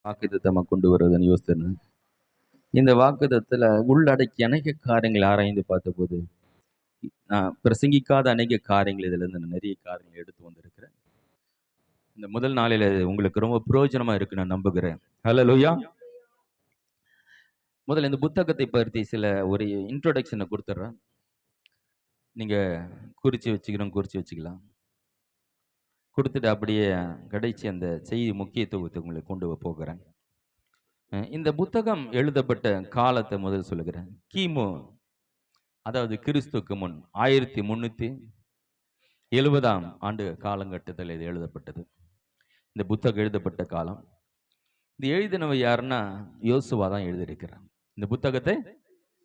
வாக்குத்தத்தமா கொண்டு வருவதுன்னு யோசித்தேன். இந்த வாக்குத்தத்துல உள்ளடக்கிய அநேக காரியங்களை ஆராய்ந்து பார்த்தபோது, நான் பிரசங்கிக்காத அநேக காரியங்கள் இதிலிருந்து நான் நிறைய காரியங்கள் எடுத்து வந்திருக்கிறேன். இந்த முதல் நாளில உங்களுக்கு ரொம்ப பிரயோஜனமா இருக்கு நான் நம்புகிறேன். ஹல்லேலூயா. முதல்ல இந்த புத்தகத்தை பற்றி ஒரு இன்ட்ரோடக்ஷனை கொடுத்துட்றேன். நீங்க குறிச்சு வச்சுக்கலாம். கொடுத்துட்டு அப்படியே கடைசி அந்த செய்தி முக்கியத்துவத்தை உங்களுக்கு கொண்டு போகிறேன். இந்த புத்தகம் எழுதப்பட்ட காலத்தை முதல் சொல்லுகிறேன். கிமு, அதாவது கிறிஸ்துக்கு முன் 1370 ஆண்டு காலகட்டத்தில் இது எழுதப்பட்டது. இந்த புத்தகம் எழுதப்பட்ட காலம். இது எழுதினவர் யாருன்னா யோசுவா தான் எழுதியிருக்கிறார். இந்த புத்தகத்தை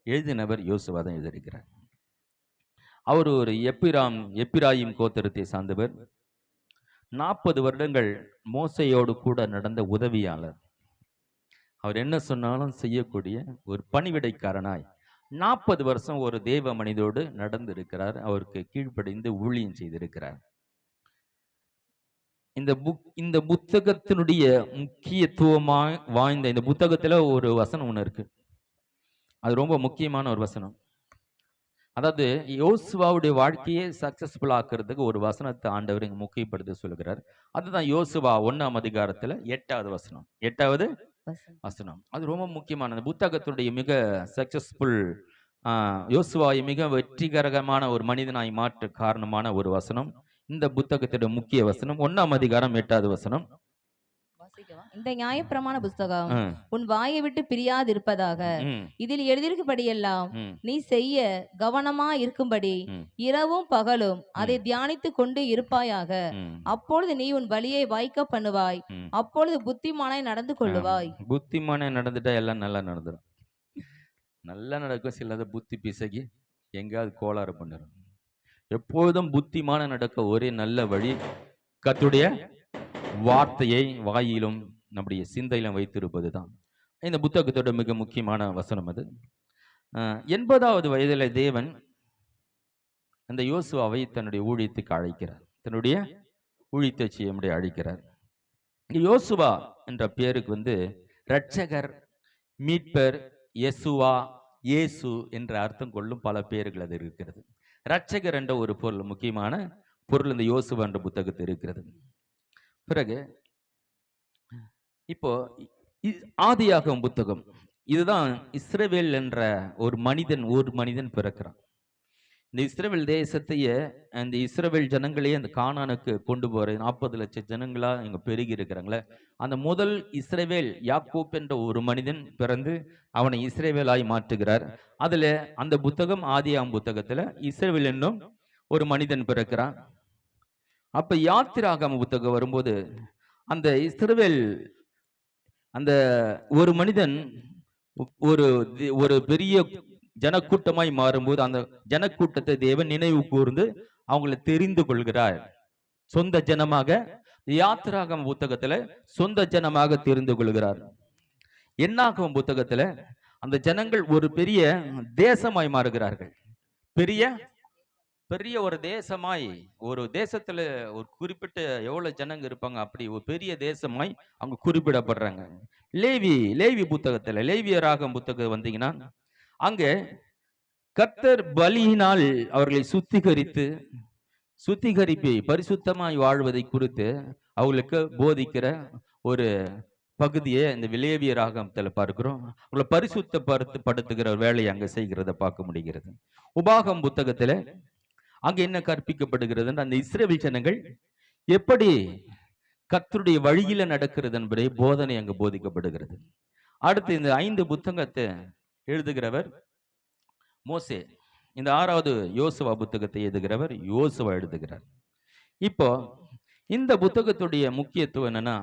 எழுதினவர் யோசுவா தான் எழுதியிருக்கிறார். அவர் ஒரு எப்பிராயிம் கோத்திரத்தை சார்ந்தவர். 40 வருடங்கள் மோசையோடு கூட நடந்த உதவியாளர். அவர் என்ன சொன்னாலும் செய்யக்கூடிய ஒரு பணிவிடைக்காரனாய் 40 வருஷம் ஒரு தேவ மனிதோடு நடந்திருக்கிறார். அவருக்கு கீழ்ப்படிந்து ஊழியம் செய்திருக்கிறார். இந்த புத்தகத்தினுடைய முக்கியத்துவமாய் வாய்ந்த இந்த புத்தகத்துல ஒரு வசனம் ஒண்ணு இருக்கு. அது ரொம்ப முக்கியமான ஒரு வசனம். அதாவது யோசுவாவுடைய வாழ்க்கையை சக்சஸ்ஃபுல் ஆக்குறதுக்கு ஒரு வசனத்தை ஆண்டவர் இங்க முக்கியப்படுத்த சொல்லுகிறார். அதுதான் யோசுவா 1ஆம் அதிகாரத்துல 8வது வசனம். 8வது வசனம். அது ரொம்ப முக்கியமானது. புத்தகத்துடைய மிக சக்சஸ்ஃபுல் யோசுவாவை மிக வெற்றிகரமான ஒரு மனிதனாய் மாற்ற காரணமான ஒரு வசனம். இந்த புத்தகத்துடைய முக்கிய வசனம் 1ஆம் அதிகாரம் 8வது வசனம். இந்த நியாயப்பிரமாண புஸ்தகம் உன் வாயை விட்டு பிரியாதிருப்பதாக. இதில் எழுதியிருக்கும்படியெல்லாம் நீ செய்ய கவனமா இருக்கும்படி இரவும் பகலும் அதை தியானித்து கொண்டு இருப்பாயாக. அப்பொழுது நீ உன் வழியை வாய்க்க பண்ணுவாய். அப்பொழுது புத்திமானாய் நடந்து கொள்ளுவாய். புத்திமானாய் நடந்துட்டா எல்லாம் நல்லா நடந்துடும். நல்லா நடக்கும். சிலது புத்தி பிசகி எங்கேயாவது கோளாறு பண்ணிடும். எப்பொழுதும் புத்திமான நடக்க ஒரே நல்ல வழி கர்த்தருடைய வார்த்தையை வாயிலும் நம்முடைய சிந்தையிலும் வைத்திருப்பது தான். இந்த புத்தகத்தோட மிக முக்கியமான வசனம் அது. 80வது வயதில் தேவன் அந்த யோசுவாவை தன்னுடைய ஊழியத்துக்கு அழைக்கிறார். தன்னுடைய ஊழியத்தை செய்ய அழைக்கிறார். யோசுவா என்ற பேருக்கு இரட்சகர், மீட்பர், யெசுவா, இயேசு என்ற அர்த்தம் கொள்ளும் பல பேர்கள் அது இருக்கிறது. இரட்சகர் என்ற ஒரு பொருள், முக்கியமான பொருள் இந்த யோசுவா என்ற புத்தகத்தில் இருக்கிறது. பிறகு இப்போ ஆதியாகமம் புத்தகம், இதுதான் இஸ்ரவேல் என்ற ஒரு மனிதன் பிறக்கிறான். இந்த இஸ்ரவேல் தேசத்தையே, அந்த இஸ்ரவேல் ஜனங்களையே அந்த கானானுக்கு கொண்டு போற 40 லட்சம் ஜனங்களா இங்க பெருகி இருக்கிறாங்களே, அந்த முதல் இஸ்ரவேல் யாக்கோப் என்ற ஒரு மனிதன் பிறந்து அவனை இஸ்ரவேலாய் மாற்றுகிறார். அதுல அந்த புத்தகம் ஆதியாகமம் புத்தகத்துல இஸ்ரவேல் என்னும் ஒரு மனிதன் பிறக்கிறான். அப்ப யாத்திராகம புத்தகம் வரும்போது அந்த இஸ்ரவேல், அந்த ஒரு மனிதன் ஒரு பெரிய ஜனக்கூட்டமாய் மாறும்போது அந்த ஜனக்கூட்டத்தை தேவன் நினைவு கூர்ந்து அவங்களை தெரிந்து கொள்கிறார். சொந்த ஜனமாக யாத்திராகம புத்தகத்துல சொந்த ஜனமாக தெரிந்து கொள்கிறார். என்னாகம புத்தகத்துல அந்த ஜனங்கள் ஒரு பெரிய தேசமாய் மாறுகிறார்கள். பெரிய ஒரு தேசமாய், ஒரு தேசத்துல ஒரு குறிப்பிட்ட எவ்வளவு ஜனங்க இருப்பாங்க, அப்படி ஒரு பெரிய தேசமாய் அவங்க குறிப்பிடப்படுறாங்க. லேவி புத்தகத்துல, லேவியராகம புத்தகம் வந்தீங்கன்னா அங்க கர்த்தர் பலியினால் அவர்களை சுத்திகரிப்பை பரிசுத்தமாய் வாழ்வதை குறித்து அவங்களுக்கு போதிக்கிற ஒரு பகுதியை இந்த லேவியராகமத்துல பார்க்கிறோம். அவங்களை பரிசுத்தப்படுத்துகிற வேலையை அங்க செய்கிறத பார்க்க முடிகிறது. உபாகம் புத்தகத்துல அங்க என்ன கற்பிக்கப்படுகிறது, அந்த இஸ்ரவேல் ஜனங்கள் எப்படி கர்த்தருடைய வழியில நடக்கிறது என்பதை போதனை அங்க போதிக்கப்படுகிறது. அடுத்து இந்த 5 புத்தகத்தை எழுதுகிறவர் மோசே. இந்த 6வது யோசுவா புத்தகத்தை எழுதுகிறவர் யோசுவா எழுதுகிறார். இப்போ இந்த புத்தகத்துடைய முக்கியத்துவம் என்னன்னா,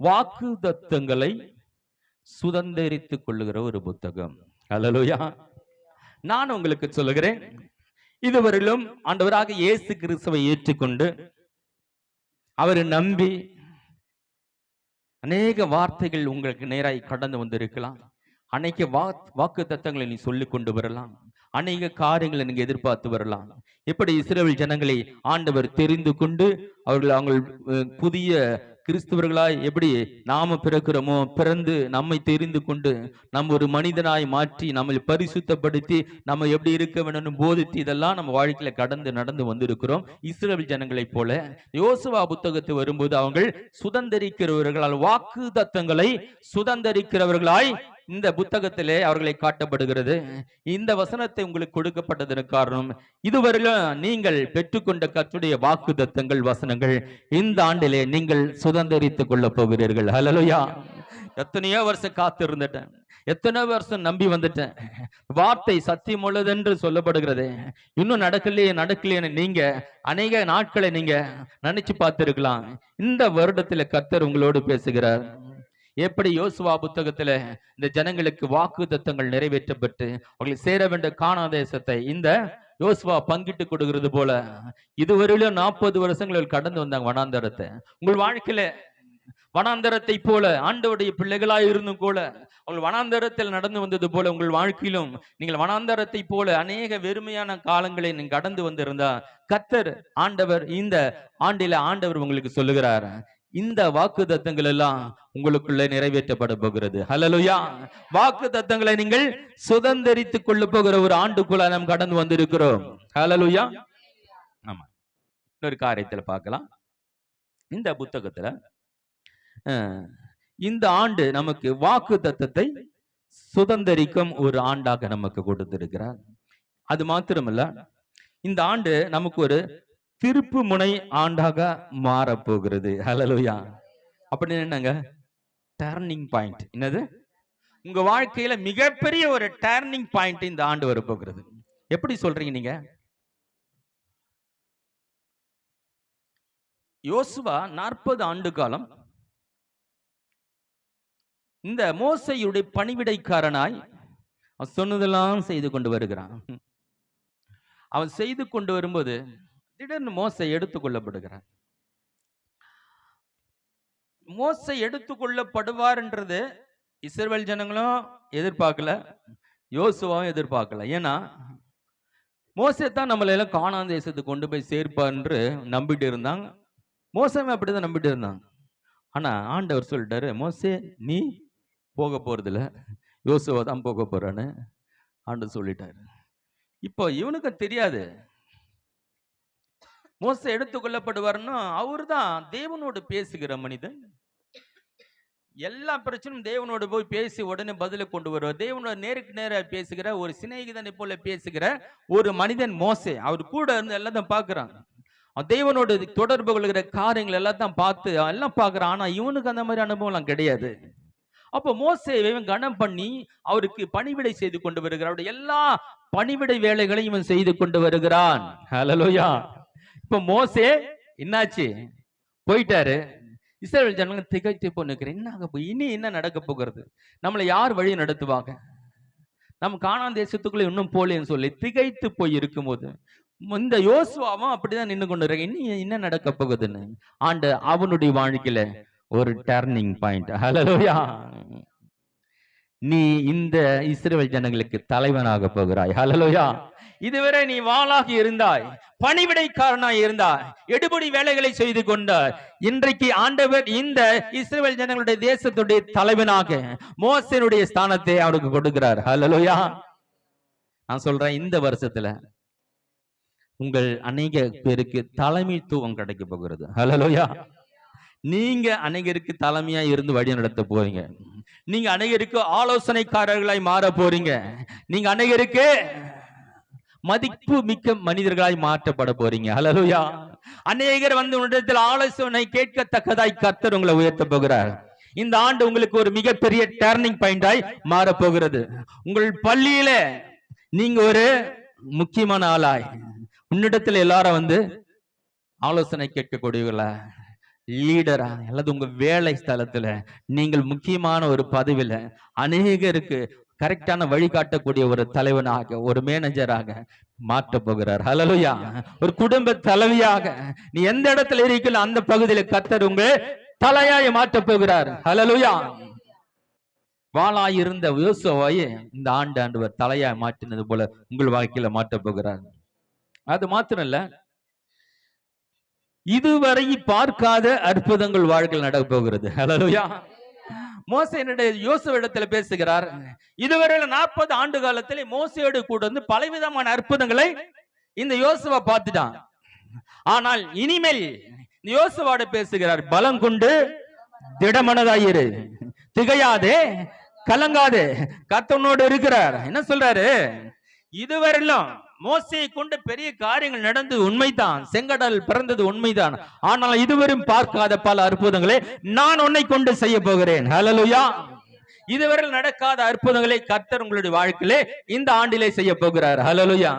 வாக்குத்தத்தங்களை சுதந்திரித்துக் கொள்ளுகிற ஒரு புத்தகம். அல்லேலூயா. நான் உங்களுக்கு சொல்லுகிறேன், இதுவரையிலும் ஆண்டவராக இயேசு கிறிஸ்துவை ஏற்றுக்கொண்டு அவரை நம்பி அநேக வார்த்தைகள் உங்களுக்கு நேராய் கடந்து வந்திருக்கலாம். அநேக வாக்கு தத்தங்களை நீ சொல்லிக் கொண்டு வரலாம். அநேக காரியங்களை நீங்க எதிர்பார்த்து வரலாம். எப்படி இஸ்ரவேல் ஜனங்களை ஆண்டவர் தெரிந்து கொண்டு அவர்கள் புதிய கிறிஸ்தவர்களாய் எப்படி நாம பிறக்கிறோமோ, பிறந்து நம்மை தெரிந்து கொண்டு நம்ம ஒரு மனிதனாய் மாற்றி நம்மை பரிசுத்தப்படுத்தி நம்ம எப்படி இருக்க வேணும்னு போதித்து இதெல்லாம் நம்ம வாழ்க்கையில கடந்து நடந்து வந்திருக்கிறோம். இஸ்ரவேல் ஜனங்களைப் போல யோசுவா புத்தகத்து வரும்போது அவங்க சுதந்திரிக்கிறவர்களால், வாக்கு தத்தங்களை சுதந்திரிக்கிறவர்களாய் இந்த புத்தகத்திலே அவர்களை காட்டப்படுகிறது. இந்த வசனத்தை உங்களுக்கு கொடுக்கப்பட்டதற்கு காரணம், இதுவரையிலும் நீங்கள் பெற்றுக்கொண்ட கர்த்தருடைய வாக்கு தத்தங்கள் வசனங்கள் இந்த ஆண்டிலே நீங்கள் சுதந்திரித்துக் கொள்ள போகிறீர்கள். ஹல்லேலூயா. எத்தனையோ வருஷம் காத்து இருந்துட்டேன், எத்தனையோ வருஷம் நம்பி வந்துட்டேன், வார்த்தை சத்தியம் உள்ளதென்று சொல்லப்படுகிறது, இன்னும் நடக்கலையே நீங்க அநேக நாட்களை நீங்க நினைச்சு பார்த்திருக்கலாம். இந்த வருடத்துல கர்த்தர் உங்களோடு பேசுகிறார். எப்படி யோசுவா புத்தகத்துல இந்த ஜனங்களுக்கு வாக்கு தத்தங்கள் நிறைவேற்றப்பட்டு அவர்களுக்கு சேர வேண்டிய கானான் தேசத்தை இந்த யோசுவா பங்கிட்டு கொடுக்கிறது போல இதுவரையிலும் 40 வருஷங்கள் கடந்து வந்தாங்க வனாந்தரத்தை. உங்கள் வாழ்க்கையில வனாந்தரத்தை போல ஆண்டவருடைய பிள்ளைகளாய் இருந்தும் கூட உங்கள் வனாந்தரத்தில் நடந்து வந்தது போல உங்கள் வாழ்க்கையிலும் நீங்கள் வனாந்தரத்தை போல அநேக வெறுமையான காலங்களை நீங்க கடந்து வந்திருந்தா கர்த்தர் ஆண்டவர் இந்த ஆண்டில ஆண்டவர் உங்களுக்கு சொல்லுகிறார், இந்த வாக்கு தத்தங்கள் எல்லாம் உங்களுக்குள்ள நிறைவேற்றப்பட போகிறது. ஹல்லேலூயா. வாக்கு தத்தங்களை நீங்கள் சுதந்திரித்துக் கொள்ள போகிற ஒரு ஆண்டுக்குள்ள நாம் கடந்து வந்திருக்கிறோம். ஹல்லேலூயா. ஆமா, இன்னொரு காரியத்துல பார்க்கலாம். இந்த புத்தகத்துல இந்த ஆண்டு நமக்கு வாக்கு தத்தத்தை சுதந்திரிக்கும் ஒரு ஆண்டாக நமக்கு கொடுத்திருக்கிறார். அது மாத்திரமல்ல, இந்த ஆண்டு நமக்கு ஒரு திருப்பு முனை ஆண்டாக மாறப்போகிறது. ஹல்லேலூயா. அப்படின்னு என்னங்க? Turning point. என்னது? உங்க வாழ்க்கையில மிகப்பெரிய ஒரு டர்னிங் பாயிண்ட் இந்த ஆண்டு வரப்போகிறது. எப்படி சொல்றீங்க நீங்க? யோசுவா 40 ஆண்டு காலம் இந்த மோசேயுடைய பணிவிடைக்காரனாய் அவன் சொன்னதெல்லாம் செய்து கொண்டு வருகிறான். அவன் செய்து கொண்டு வரும்போது திடீர்னு மோசே எடுத்துக்கொள்ளப்படுகிறான். மோசே எடுத்துக்கொள்ளப்படுவார் என்றது இஸ்ரவேல் ஜனங்களும் எதிர்பார்க்கல, யோசுவாவும் எதிர்பார்க்கல. ஏன்னா மோசே தான் நம்மள எல்லாம் கானான் தேசத்துக்கு கொண்டு போய் சேர்ப்பார் என்று நம்பிட்டு இருந்தாங்க. மோசமே அப்படிதான் நம்பிட்டு இருந்தாங்க. ஆனா ஆண்டவர் சொல்லிட்டாரு, மோசே நீ போக போறதில்ல, யோசுவா தான் போக போறான்னு ஆண்டவர் சொல்லிட்டாரு. இப்போ இவனுக்கு தெரியாது மோசே எடுத்துக்கொள்ளப்படுவார்னா அவர் தான் தேவனோடு பேசுகிற மனிதன். எல்லா பிரச்சனையும் தேவனோடு போய் பேசி உடனே பதிலை கொண்டு வருவார். தேவனோட நேருக்கு நேர பேசுகிற ஒரு சிநேகிதனை போல பேசுகிற ஒரு மனிதன் மோசே. அவர் கூட இருந்து எல்லாத்தையும் பார்க்கிறான். தேவனோடு தொடர்பு கொள்கிற காரியங்கள் எல்லாத்தையும் பார்த்து எல்லாம் பார்க்கிறான். ஆனா இவனுக்கு அந்த மாதிரி அனுபவம் எல்லாம் கிடையாது. அப்போ மோசேவை கனம் பண்ணி அவருக்கு பணிவிடை செய்து கொண்டு வருகிறார். அவருடைய எல்லா பணிவிடை வேலைகளையும் இவன் செய்து கொண்டு வருகிறான். ஹல்லேலூயா. இப்ப மோசே என்னாச்சு? போயிட்டாரு. இஸ்ரவேல் ஜனங்க திகைத்து போய் என்ன இனி என்ன நடக்க போகிறது? நம்மளை யார் வழி நடத்துவாங்க? நம்ம கானான் தேசத்துக்குள்ள இன்னும் போலேன்னு சொல்லி திகைத்து போய் இருக்கும்போது இந்த யோசுவாவும் அப்படிதான் நின்று கொண்டு இருக்க. இனி என்ன நடக்க போகுதுன்னு ஆண்டு அவனுடைய வாழ்க்கையில ஒரு டர்னிங் பாயிண்ட். ஹல்லேலூயா. நீ இந்த இஸ்ரவேல் ஜனங்களுக்கு தலைவனாக போகிறாய். ஹல்லேலூயா. இதுவரை நீ வாளாக இருந்தாய், பணிவிடைக்காரனாய் இருந்தாய், எடுபடி வேலைகளை செய்து கொண்டாய். இன்றைக்கு ஆண்டவர் இந்த இஸ்ரவேல் ஜனங்களுடைய தேசத்துடைய தலைவனாக மோசேனுடைய ஸ்தானத்தை அவருக்கு கொடுக்கிறார். ஹல்லேலூயா. நான் சொல்றேன், இந்த வருஷத்துல உங்கள் அநேக பேருக்கு தலைமைத்துவம் கிடைக்க போகிறது. ஹல்லேலூயா. நீங்க அநேகருக்கு தலைமையா இருந்து வழி நடத்த போறீங்க. நீங்க அநேகருக்கு ஆலோசனைக்காரர்களாய் மாற போறீங்க. நீங்க அநேகருக்கு மதிப்பு மிக்க மனிதர்களாய் மாற்றப்பட போறீங்க. ஹல்லேலூயா. அநேகர் வந்து உன்னிடத்தில் ஆலோசனை கேட்கத்தக்கதாய் கர்த்தர் உங்களை உயர்த்த போகிறார். இந்த ஆண்டு உங்களுக்கு ஒரு மிகப்பெரிய டர்னிங் பாயிண்டாய் மாற போகிறது. உங்கள் பள்ளியில நீங்க ஒரு முக்கியமான ஆளாய், உன்னிடத்தில் எல்லாரும் வந்து ஆலோசனை கேட்கக்கூடியவர்களா, லீடரா, அல்லது உங்க வேலை ஸ்தலத்துல நீங்கள் முக்கியமான ஒரு பதவியில அநேகருக்கு கரெக்டான வழிகாட்டக்கூடிய ஒரு தலைவனாக, ஒரு மேனேஜராக மாற்ற போகிறார். ஹல்லேலூயா. ஒரு குடும்ப தலைவியாக நீ எந்த இடத்துல இருக்கீங்களோ அந்த பகுதியில கர்த்தர் உங்க தலையாய் மாற்ற போகிறார். ஹல்லேலூயா. வாளாய் இருந்த யோசுவாவை இந்த ஆண்டவர் தலையாய் மாற்றினது போல உங்கள் வாழ்க்கையில மாற்ற போகிறார். அது மாத்திரம் இல்ல, இதுவரை பார்க்காத அற்புதங்கள் வாழ்க்கையில் நடக்க போகிறது. ஹல்லேலூயா. மோசேனுடைய யோசுவிடத்துல பேசுகிறார். இதுவரையில 40 ஆண்டு காலத்தில் மோசேயோடு கூட வந்து பலவிதமான அற்புதங்களை இந்த யோசுவா பார்த்துட்டான். ஆனால் இனிமேல் யோசுவாவோட பேசுகிறார். பலம் கொண்டு திடமனதாயிரு, திகையாதே, கலங்காதே, கர்த்தனோடு இருக்கிறார். என்ன சொல்றாரு? இதுவரையிலும் மோசையை கொண்டு பெரிய காரியங்கள் நடந்து உண்மைதான், செங்கடல் பிறந்தது உண்மைதான். ஆனால் இதுவரையும் பார்க்காத பல அற்புதங்களை நான் உன்னை கொண்டு செய்ய போகிறேன். ஹல்லேலூயா. இதுவரை நடக்காத அற்புதங்களை கர்த்தர் உங்களுடைய வாழ்க்கையிலே இந்த ஆண்டிலே செய்ய போகிறார். ஹல்லேலூயா.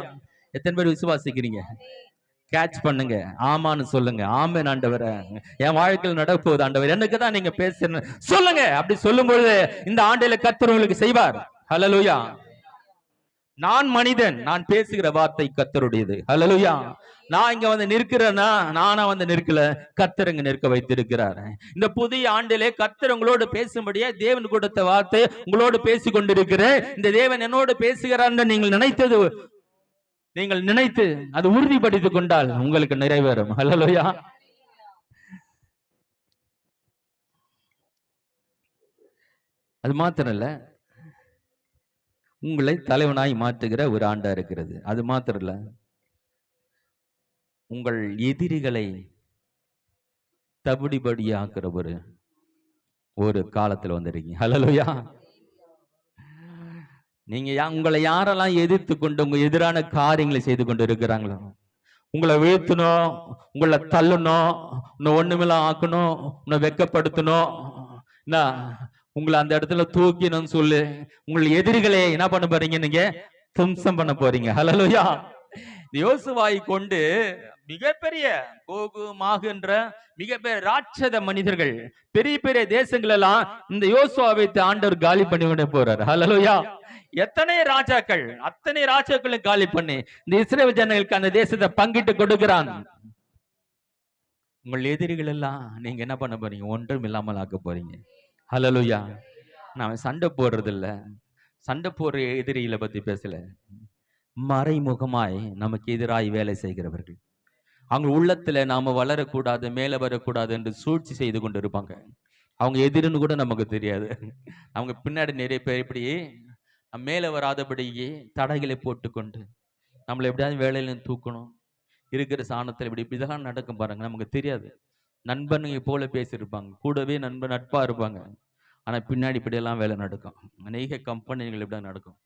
எத்தனை பேர் விசுவாசிக்கிறீங்க? கேட்ச் பண்ணுங்க, ஆமான்னு சொல்லுங்க. ஆமென் ஆண்டவரே, என் வாழ்க்கையில் நடக்க போகுது ஆண்டவர், எனக்கு தான் நீங்க பேசணும் சொல்லுங்க. அப்படி சொல்லும் பொழுது இந்த ஆண்டில கர்த்தர் உங்களுக்கு செய்வார். ஹல்லேலூயா. நான் மனிதன், நான் பேசுகிற வார்த்தை கர்த்தருடையது. ஹல்லேலூயா. நான் இங்க வந்து நிற்கிறேன்னா நானா வந்து நிற்கல, கர்த்தர் இங்க நிற்க வைத்திருக்கிறார். இந்த புதிய ஆண்டிலே கர்த்தர் உங்களோடு பேசும்படியே தேவன் கொடுத்த வார்த்தை உங்களோடு பேசி கொண்டிருக்கிறேன். இந்த தேவன் என்னோடு பேசுகிறார் நீங்கள் நினைத்து அது உறுதிப்படுத்திக் கொண்டால் உங்களுக்கு நிறைவேறும். ஹல்லேலூயா. அது மாத்திரம் இல்ல, உங்களை தலைவனாய் மாற்றுகிற ஒரு ஆண்டா இருக்கிறது. அது மாத்திரம் இல்ல, உங்கள் எதிரிகளை தவிடுபடியாக்குற ஒரு காலத்துல வந்திருக்கீங்க. ஹல்லேலூயா. நீங்க உங்களை யாரெல்லாம் எதிர்த்து கொண்டு உங்க எதிரான காரியங்களை செய்து கொண்டு இருக்கிறாங்களோ, உங்களை வீழ்த்தணும், உங்களை தள்ளணும், உன்னை ஒண்ணுமில்ல ஆக்கணும், உன்னை வெக்கப்படுத்தணும், உங்களை அந்த இடத்துல தூக்கணும்னு சொல்லு உங்கள் எதிரிகளை என்ன பண்ண போறீங்க? நீங்க தும்சம் பண்ண போறீங்க. ஹல்லேலூயா. யோசுவாவை கொண்டு மிகப்பெரிய கோகு மாகுன்ற மிகப்பெரிய ராட்சத மனிதர்கள், பெரிய பெரிய தேசங்கள் எல்லாம் இந்த யோசுவாவை வைத்து ஆண்டவர் காலி பண்ணி கொண்டு போறாரு. ஹல்லேலூயா. எத்தனை ராஜாக்கள், அத்தனை ராஜாக்களும் காலி பண்ணி இந்த இஸ்ரவேல் ஜனங்களுக்கு அந்த தேசத்தை பங்கிட்டு கொடுக்கிறான். உங்கள் எதிரிகள் எல்லாம் நீங்க என்ன பண்ண போறீங்க? ஒன்றும் இல்லாமல் ஆக்க போறீங்க. ஹல்லேலூயா. நான் சண்டை போடுறது இல்ல, சண்டை போடுற எதிரிகளை பத்தி பேசல. மறைமுகமாய் நமக்கு எதிராய் வேலை செய்கிறவர்கள், அவங்க உள்ளத்துல நாம வளரக்கூடாது, மேல வரக்கூடாது என்று சூழ்ச்சி செய்து கொண்டு இருப்பாங்க. அவங்க எதிரின்னு கூட நமக்கு தெரியாது. அவங்க பின்னாடி நிறைய பேர் இப்படி மேல வராதபடியே தடைகளை போட்டுக்கொண்டு நம்மளை எப்படியாவது வேலையில தூக்கணும், இருக்கிற சாணத்தில் இப்படிதான் நடக்கும் பாருங்க. நமக்கு தெரியாது. நண்பனுங்க போல பேசியிருப்பாங்க, கூடவே நட்பா இருப்பாங்க. ஆனா பின்னாடி இப்படியெல்லாம் வேலை நடக்கும். அநேக கம்பெனிகள் இப்படி நடக்கும்.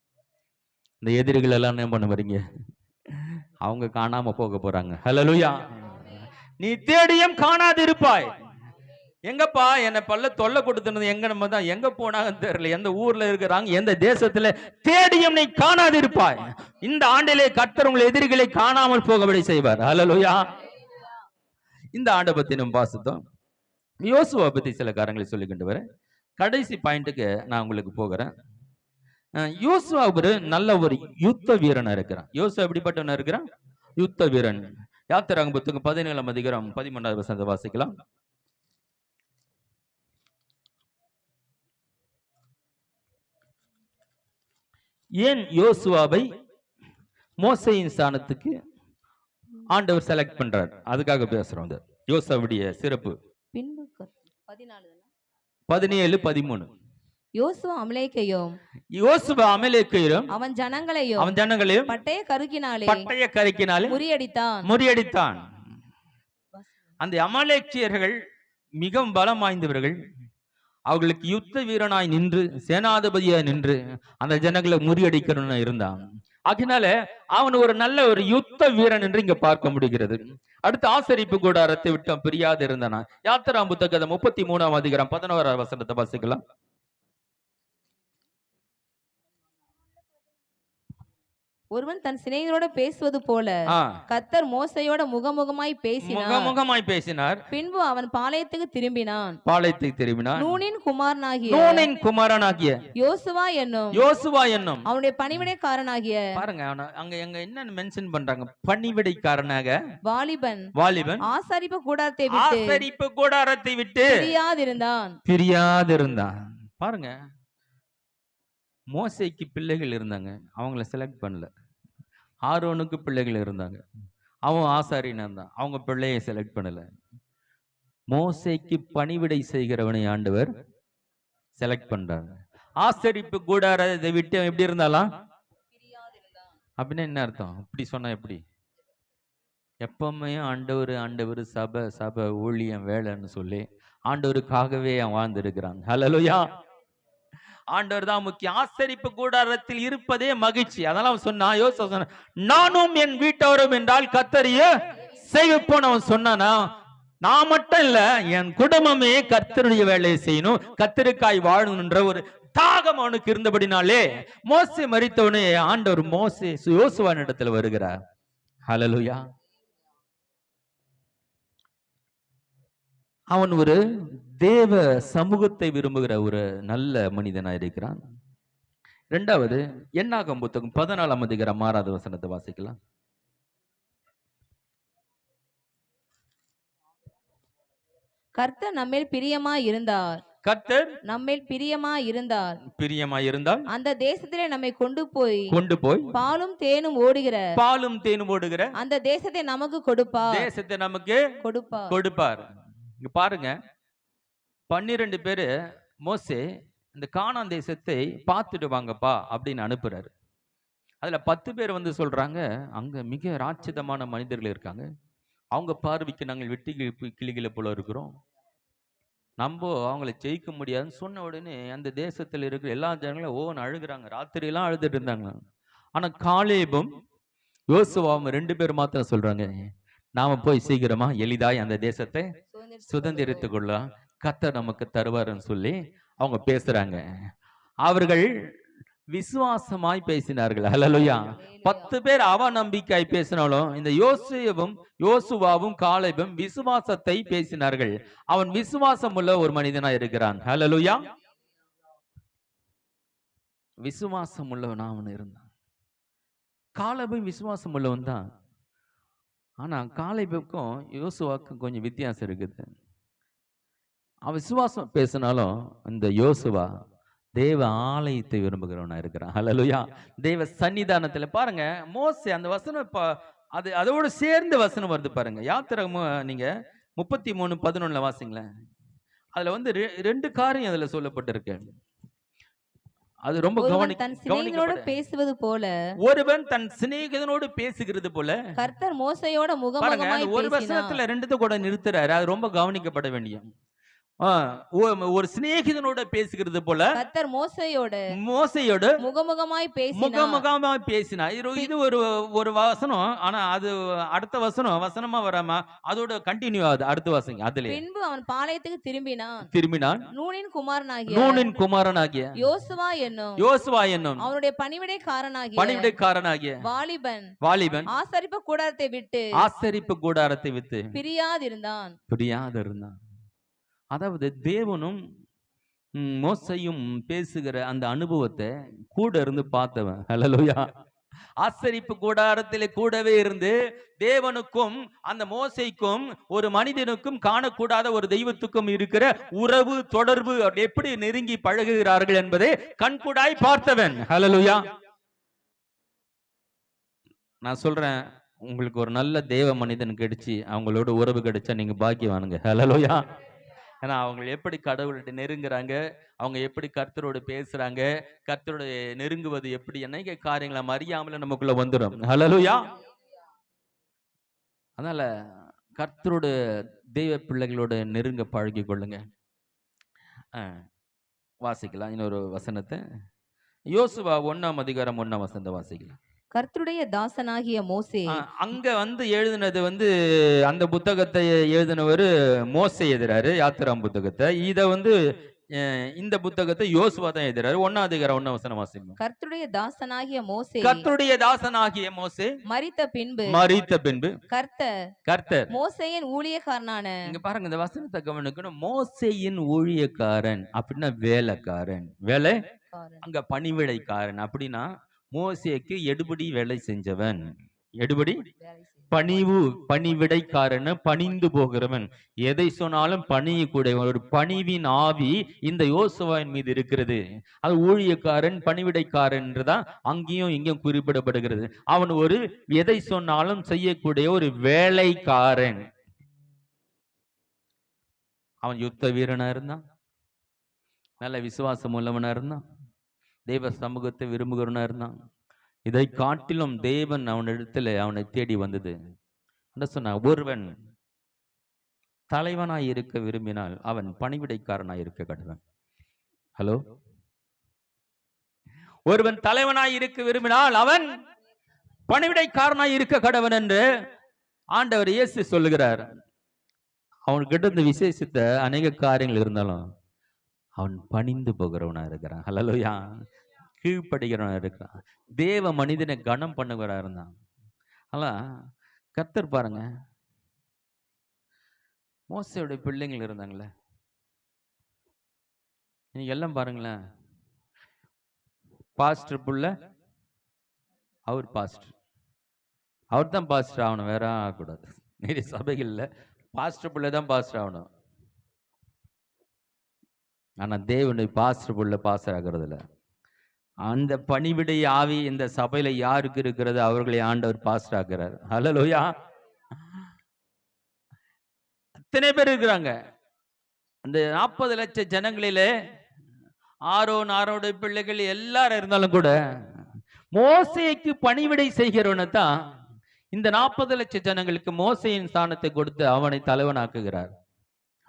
இந்த எதிரிகள் எல்லாம் என்ன பண்ண வரீங்க? அவங்க காணாம போக போறாங்க. ஹல்லேலூயா. நீ தேடியும் காணாது இருப்பாய். எங்கப்பா என்ன பல்ல தொல்லை கொடுத்துனது எங்க, நம்ம தான் எங்க போனாங்கன்னு தெரியல, எந்த ஊர்ல இருக்கிறாங்க, எந்த தேசத்துல, தேடியும் நீ காணாது இருப்பாய். இந்த ஆண்டிலே கர்த்தர் உங்கள் எதிரிகளை காணாமல் போகபடி செய்வார். ஹல்லேலூயா. இந்த ஆண்டை பத்தி நம்ம வாசித்தோம். யோசுவா பத்தி சில காரியங்களை சொல்லிக்கிட்டு வரேன். கடைசி பாயிண்ட்டுக்கு நான் உங்களுக்கு போகிறேன். யோசுவா ஒரு நல்ல ஒரு யுத்த வீரனா இருக்கிறான். யோசுவா எப்படிப்பட்டவனா இருக்கிறான்? யுத்த வீரன். யாத்திராகமம் புத்தகம் 17ஆம் அதிகாரம் 13வது வசனத்தை வாசிக்கலாம். ஏன் யோசுவாவை மோசேயின் ஸ்தானத்துக்கு ஆண்டவர் செலக்ட் பண்றார், அதுக்காக பேசுறோம். யோசுவாவுடைய சிறப்பு 17, 13. யோசுவா அமலேக்கையும் அவன் ஜனங்களையும் பட்டய கருக்கினாலே முறியடித்தான். அந்த அமலேக்கியர்கள் மிகவும் பலம் வாய்ந்தவர்கள். அவர்களுக்கு யுத்த வீரனாய் நின்று, சேனாதிபதியாய் நின்று அந்த ஜனங்களை முறியடிக்கணும்னு இருந்தான். அதனால அவன் ஒரு நல்ல ஒரு யுத்த வீரன் என்று இங்க பார்க்க முடிகிறது. அடுத்து ஆசரிப்பு கூடாரத்தை விட்டு பிரியாது இருந்தானா. யாத்திராகமம் புத்தகம் 33ஆம் அதிகாரம் 11வது வசனத்தை வாசிக்கலாம். ஒருவன் தன் சிநேகிதரோட பேசுவது போல கர்த்தர் மோசேயோட முகமுகமாய் பேசினார். பின்பு அவன் பாளையத்துக்கு திரும்பினான். நூனின் குமாரனாகிய யோசுவா என்னும் அவனுடைய பணிவிடைக்காரனாகிய, பாருங்க அங்க எங்க என்ன மென்ஷன் பண்றாங்க? பணிவிடைக்காரனாக வாலிபன் ஆசரிப்பு கூடாரத்தை விட்டு பிரியாதிருந்தான். பாருங்க, மோசேக்கு பிள்ளைகள் இருந்தாங்க, அவங்கள செலக்ட் பண்ணல. ஆரோனுக்கு பிள்ளைகள் இருந்தாங்க, அவன் ஆசாரியன் தான், அவங்க பிள்ளையை செலக்ட் பண்ணல. மோசேக்கு பணிவிடை செய்கிறவனை ஆண்டவர் செலக்ட் பண்றாங்க. ஆசரிப்பு கூடாரத்தை விட்டு எப்படி இருந்தாலாம் அப்படின்னு என்ன அர்த்தம்? இப்படி சொன்னா எப்படி? எப்பவுமே ஆண்டவர் சபை சபை ஊழியம் வேலைன்னு சொல்லி ஆண்டவருக்காகவே அவன் வாழ்ந்திருக்கிறான். ஹல்லேலூயா. ஆண்டவர் தான் முக்கியம். ஆசரிப்பு கூடாரத்தில் இருப்பதே மகிழ்ச்சி. அதெல்லாம் சொன்னா யோசனை, நானும் என் வீட்டவரும் என்றால் கர்த்தரையே செய்வோம் அவன் சொன்னானா? நான் மட்டும் இல்ல, என் குடும்பமே கர்த்தருடைய வேலையை செய்யணும், கர்த்தருக்காய் வாழணும்ன்ற ஒரு தாகம் அவனுக்கு இருந்தபடினாலே மோசே மரித்தவனே ஆண்டவர் மோசே யோசுவான் இடத்துல வருகிறார். ஹல்லேலூயா. அவன் ஒரு தேவ சமூகத்தை விரும்புகிற ஒரு நல்ல மனிதனாய் இருக்கிறான். இரண்டாவது, என்னாகும் புத்தகம் 14ஆம் அதிகாரம் 6வது வசனத்தை வாசிக்கலாம். கர்த்தர் நம்மேல் பிரியமாய் இருந்தார், கர்த்தர் நம்மேல் பிரியமாய் இருந்தால் அந்த தேசத்திலே நம்மை கொண்டு போய் பாலும் தேனும் ஓடுகிற அந்த தேசத்தை நமக்கு கொடுப்பார். இங்க பாருங்க, 12 பேரு மோசே இந்த கானான் தேசத்தை பார்த்துட்டு வாங்கப்பா அப்படின்னு அனுப்புறாரு. அதுல 10 பேர் வந்து சொல்றாங்க, அங்க மிக ராட்சதமான மனிதர்கள் இருக்காங்க, அவங்க பார்வைக்கு நாங்கள் வெட்டி கிளிகளை போல இருக்கிறோம், நம்ம அவங்கள ஜெயிக்க முடியாதுன்னு சொன்ன உடனே அந்த தேசத்தில் இருக்கிற எல்லா ஜனங்களும் ஓன்னு அழுகுறாங்க. ராத்திரி எல்லாம் அழுதுட்டு இருந்தாங்க. ஆனா காலேபும் யோசுவாவும் 2 பேர் மாத்திரம் சொல்றாங்க, நாம போய் சீக்கிரமா எளிதாய் அந்த தேசத்தை சுதந்திரித்துக் கொள்ளலாம், கர்த்தர் நமக்கு தருவாருன்னு சொல்லி அவங்க பேசுறாங்க. அவர்கள் விசுவாசமாய் பேசினார்கள். ஹல்லேலூயா. 10 பேர் அவ நம்பிக்கையாய் பேசினாலும் இந்த யோசுவாவும் காலேபும் விசுவாசத்தை பேசினார்கள். அவன் விசுவாசம் உள்ள ஒரு மனிதனாய் இருக்கிறான். ஹல்லேலூயா. விசுவாசம் உள்ளவன் அவன் இருந்தான். காலேபும் விசுவாசம் உள்ளவன் தான். ஆனா காலேபுக்கும் யோசுவாவுக்கும் கொஞ்சம் வித்தியாசம் இருக்குது. அவன் விசுவாசம் பேசினாலும் இந்த யோசுவா தேவ ஆலயத்தை விரும்புகிறவனா இருக்கிறான். ஹல்லேலூயா. தேவ சன்னிதானத்துல பாருங்க, மோசே அந்த வசனம் அதோட சேர்ந்து வசனம் வருது பாருங்க. யாத்திராகமம் நீங்க 33:11 வாசிங்களேன். அதுல வந்து 2 காரியம் அதுல சொல்லப்பட்டிருக்கு. அது ரொம்ப கவனிக்கோடு பேசுவது போல, ஒருவன் தன் சிநேகிதனோடு பேசுகிறது போல கர்த்தர் மோசையோட முகமுகமாய் ஒரு வசனத்துல 2 கூட நிறுத்துறாரு. அது ரொம்ப கவனிக்கப்பட வேண்டிய. ஒரு சிநேகிதனோட பேசுகிறது போல கர்த்தர் மோசையோடு முகமுகமாய் பேசினார். இது ஒரு வசனம். ஆனா அது அடுத்த வசனமா வராம அதோட கண்டினியூ ஆகுது. அடுத்த வசனம் அதுல, பின்பு அவன் பாளையத்துக்கு திரும்பினான். நூனின் குமாரனாகிய யோசுவா என்னும் அவனுடைய பணிவிடைக்காரனாகிய வாலிபன் ஆசரிப்பு கூடாரத்தை விட்டு பிரியாதிருந்தான். அதாவது தேவனும் மோசையும் பேசுகிற அந்த அனுபவத்தை கூட இருந்து பார்த்தவன். ஹல்லேலூயா. ஆசரிப்பு கூடாரத்திலே கூடவே இருந்து தேவனுக்கும் அந்த மோசைக்கும் ஒரு மனிதனுக்கும் காணக்கூடாத ஒரு தெய்வத்துக்கும் இருக்கிற உறவு தொடர்பு எப்படி நெருங்கி பழகுகிறார்கள் என்பதை கண்கூடாய் பார்த்தவன். ஹல்லேலூயா. நான் சொல்றேன், உங்களுக்கு ஒரு நல்ல தேவ மனிதன் கிடைச்சி அவங்களோட உறவு கிடைச்சா நீங்க பாக்கியவானுங்க. ஹல்லேலூயா. ஏன்னா அவங்க எப்படி கடவுள்கிட்ட நெருங்குறாங்க, அவங்க எப்படி கர்த்தரோடு பேசுறாங்க, கர்த்தரோட நெருங்குவது எப்படி, என்ன காரியங்களை அறியாமல நமக்குள்ள வந்துடும். ஹல்லேலூயா. அதனால கர்த்தரோட தெய்வ பிள்ளைகளோட நெருங்க பழகி கொள்ளுங்க. வாசிக்கலாம் இன்னொரு வசனத்தை. யோசுவா 1ஆம் அதிகாரம் 1ஆம் வசனத்தை வாசிக்கலாம். கர்த்தருடைய தாசனாகிய மோசே, அங்க வந்து எழுதினது வந்து அந்த புத்தகத்தை எழுதினவர் மோசே எழுதுறாரு, யாத்திராம் புத்தகத்தை. இத வந்து இந்த புத்தகத்தை யோசுவா தான் எழுதுறாரு. 1ஆம் அதிகாரம் 1ஆம் வசனம் வாசிப்போம். கர்த்தருடைய தாசனாகிய மோசே மரித்த பின்பு கர்த்தர் மோசேயின் ஊழியக்காரனான, இங்க பாருங்க இந்த வசனத்தை கவனிக்கணும். மோசேயின் ஊழியக்காரன் அப்படின்னா வேலைக்காரன், அங்க பணிவிடைக்காரன் அப்படின்னா மோசேக்கு எடுபடி வேலை செஞ்சவன். எடுபடி பணிவு, பணிவிடைக்காரன், பணிந்து போகிறவன், எதை சொன்னாலும் பணியக்கூடிய ஒரு பணிவின் ஆவி இந்த யோசுவாவின் மீது இருக்கிறது. அது ஊழியக்காரன், பணிவிடைக்காரன் என்றுதான் அங்கேயும் இங்கேயும் குறிப்பிடப்படுகிறது. அவன் ஒரு எதை சொன்னாலும் செய்யக்கூடிய ஒரு வேலைக்காரன். அவன் யுத்த வீரனா இருந்தான், நல்ல விசுவாசம் உள்ளவனா இருந்தான், தெய்வ சமூகத்தை விரும்புகிறவனா இருந்தான். இதை காட்டிலும் தேவன் அவனிடத்துல அவனை தேடி வந்தது என்ன சொன்ன, ஒருவன் தலைவனாய் இருக்க விரும்பினால் அவன் பணிவிடைக்காரனாய் இருக்க கடவன். ஹலோ, ஒருவன் தலைவனாய் இருக்க விரும்பினால் அவன் பணிவிடைக்காரனாய் இருக்க கடவன் என்று ஆண்டவர் இயேசு சொல்லுகிறார். அவன்கிட்ட இந்த விசேஷித்த அநேக காரியங்கள் இருந்தாலும் அவன் பணிந்து போகிறவனா இருக்கிறான். ஹல்லேலூயா, கீழ்ப்படுகிறவனா இருக்கிறான். தேவ மனிதனை கனம் பண்ணுகிறவனா இருந்தான். அல்ல கர்த்தர் பாருங்க, மோசேயுடைய பிள்ளைங்கள் இருந்தாங்களே, நீங்க எல்லாம் பாருங்களேன். பாஸ்டர் புள்ள, அவர் பாஸ்டர், அவர் தான் பாஸ்டர் ஆகணும், வேற ஆகக்கூடாது. நிறைய சபைகள்ல பாஸ்டர் புள்ள தான் பாஸ்டர் ஆகணும். ஆனா தேவனுடைய பாஸ்டர் புள்ள பாஸ்டர் ஆகிறது இல்லை. அந்த பணிவிடை ஆவி இந்த சபையில யாருக்கு இருக்கிறது அவர்களை ஆண்டவர் பாஸ்டர் ஆக்குறார். ஹல்லேலூயா, அத்தனை பேர் இருக்கிறாங்க. அந்த 40 லட்சம் ஜனங்களிலே ஆரோனுடைய பிள்ளைகள் எல்லாரும் இருந்தாலும் கூட மோசேக்கு பணிவிடை செய்கிறவனை தான் இந்த 40 லட்சம் ஜனங்களுக்கு மோசேயின் ஸ்தானத்தை கொடுத்து அவனை தலைவனாக்குகிறார்.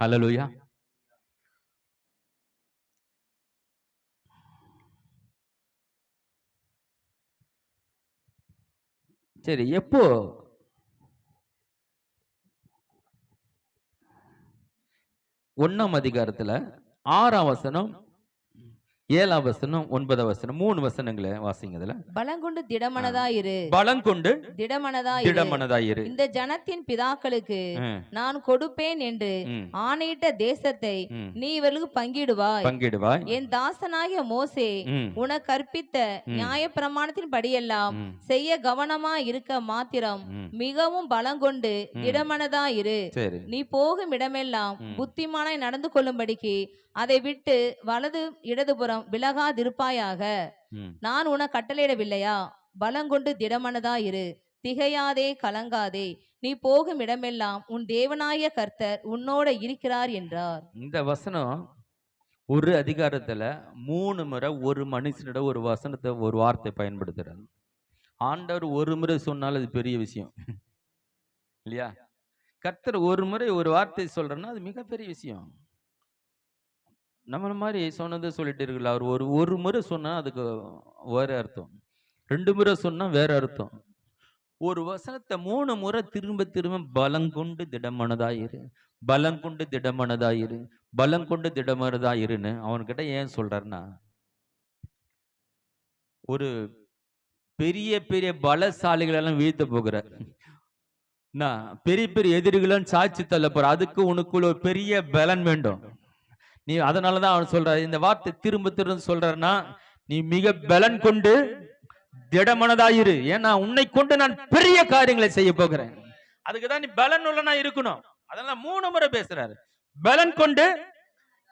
ஹல்லேலூயா. சரி, எப்போ 1ஆம் அதிகாரத்துல 6ஆம் வசனம், 7ஆம் வசனம், 9ஆம் வசனம், 3 வசனங்களை வாசிங்க. அதுல பலங்கொண்டு திடமனதாயிரு, பலங்கொண்டு திடமனதாயிரு, திடமனதாயிரு, இந்த ஜனத்தின் பிதாக்களுக்கு நான் கொடுப்பேன் என்று ஆணையிட்ட தேசத்தை நீ இவர்களுக்கு பங்கிடுவாய். என் தாசனாகிய மோசே உனக்கு கற்பித்த நியாய பிரமாணத்தின் படியெல்லாம் செய்ய கவனமா இருக்க மாத்திரம் மிகவும் பலங்கொண்டு திடமனதாயிரு. நீ போகும் இடமெல்லாம் புத்திமானாய் நடந்து கொள்ளும்படிக்கு அதை விட்டு வலது இடதுபுறம் விலகாதிருப்பாயாக. நான் உனக்கு கட்டளையிடவில்லையா? பலங்கொண்டு திடமனதாயிரு, திகையாதே, கலங்காதே, நீ போகும் இடமெல்லாம் உன் தேவனாய கர்த்தர் உன்னோட இருக்கிறார் என்றார். இந்த வசனம் ஒரு அதிகாரத்துல 3 முறை ஒரு மனுஷனிட ஒரு வசனத்தை, ஒரு வார்த்தை பயன்படுத்துறார். ஆண்டவர் ஒரு முறை சொன்னாலும் அது பெரிய விஷயம் இல்லையா? கர்த்தர் ஒரு முறை ஒரு வார்த்தை சொல்றேன்னா அது மிகப்பெரிய விஷயம். நம்மள மாதிரி சொன்னது சொல்லிட்டு இருக்குல்ல, அவர் ஒரு முறை சொன்னா அதுக்கு வேற அர்த்தம், 2 முறை சொன்னா வேற அர்த்தம். ஒரு வசனத்தை 3 முறை திரும்ப திரும்ப பலங்கொண்டு திடமனதாயிரு, பலங்கொண்டு திடமனதாயிரு, பலங்கொண்டு திடமனதாயிருன்னு அவன்கிட்ட ஏன் சொல்றாருன்னா, ஒரு பெரிய பெரிய பலசாலிகள் எல்லாம் வீழ்த்த போகிறார், பெரிய பெரிய எதிரிகளும் சாட்சி தள்ள போற, அதுக்கு உனக்குள்ள ஒரு பெரிய பலன் வேண்டும். நீ அதனாலதான் அவன் சொல்றாரு, இந்த வார்த்தை திரும்ப திரும்ப சொல்றாருன்னா, நீ மிக பலன் கொண்டு திடமனதாயிரு, ஏன்னா உன்னை கொண்டு நான் பெரிய காரியங்களை செய்ய போகிறேன். அதுக்குதான் நீ பலன் உள்ளனா இருக்கணும். அதெல்லாம் 3 முறை பேசுறாரு. பலன் கொண்டு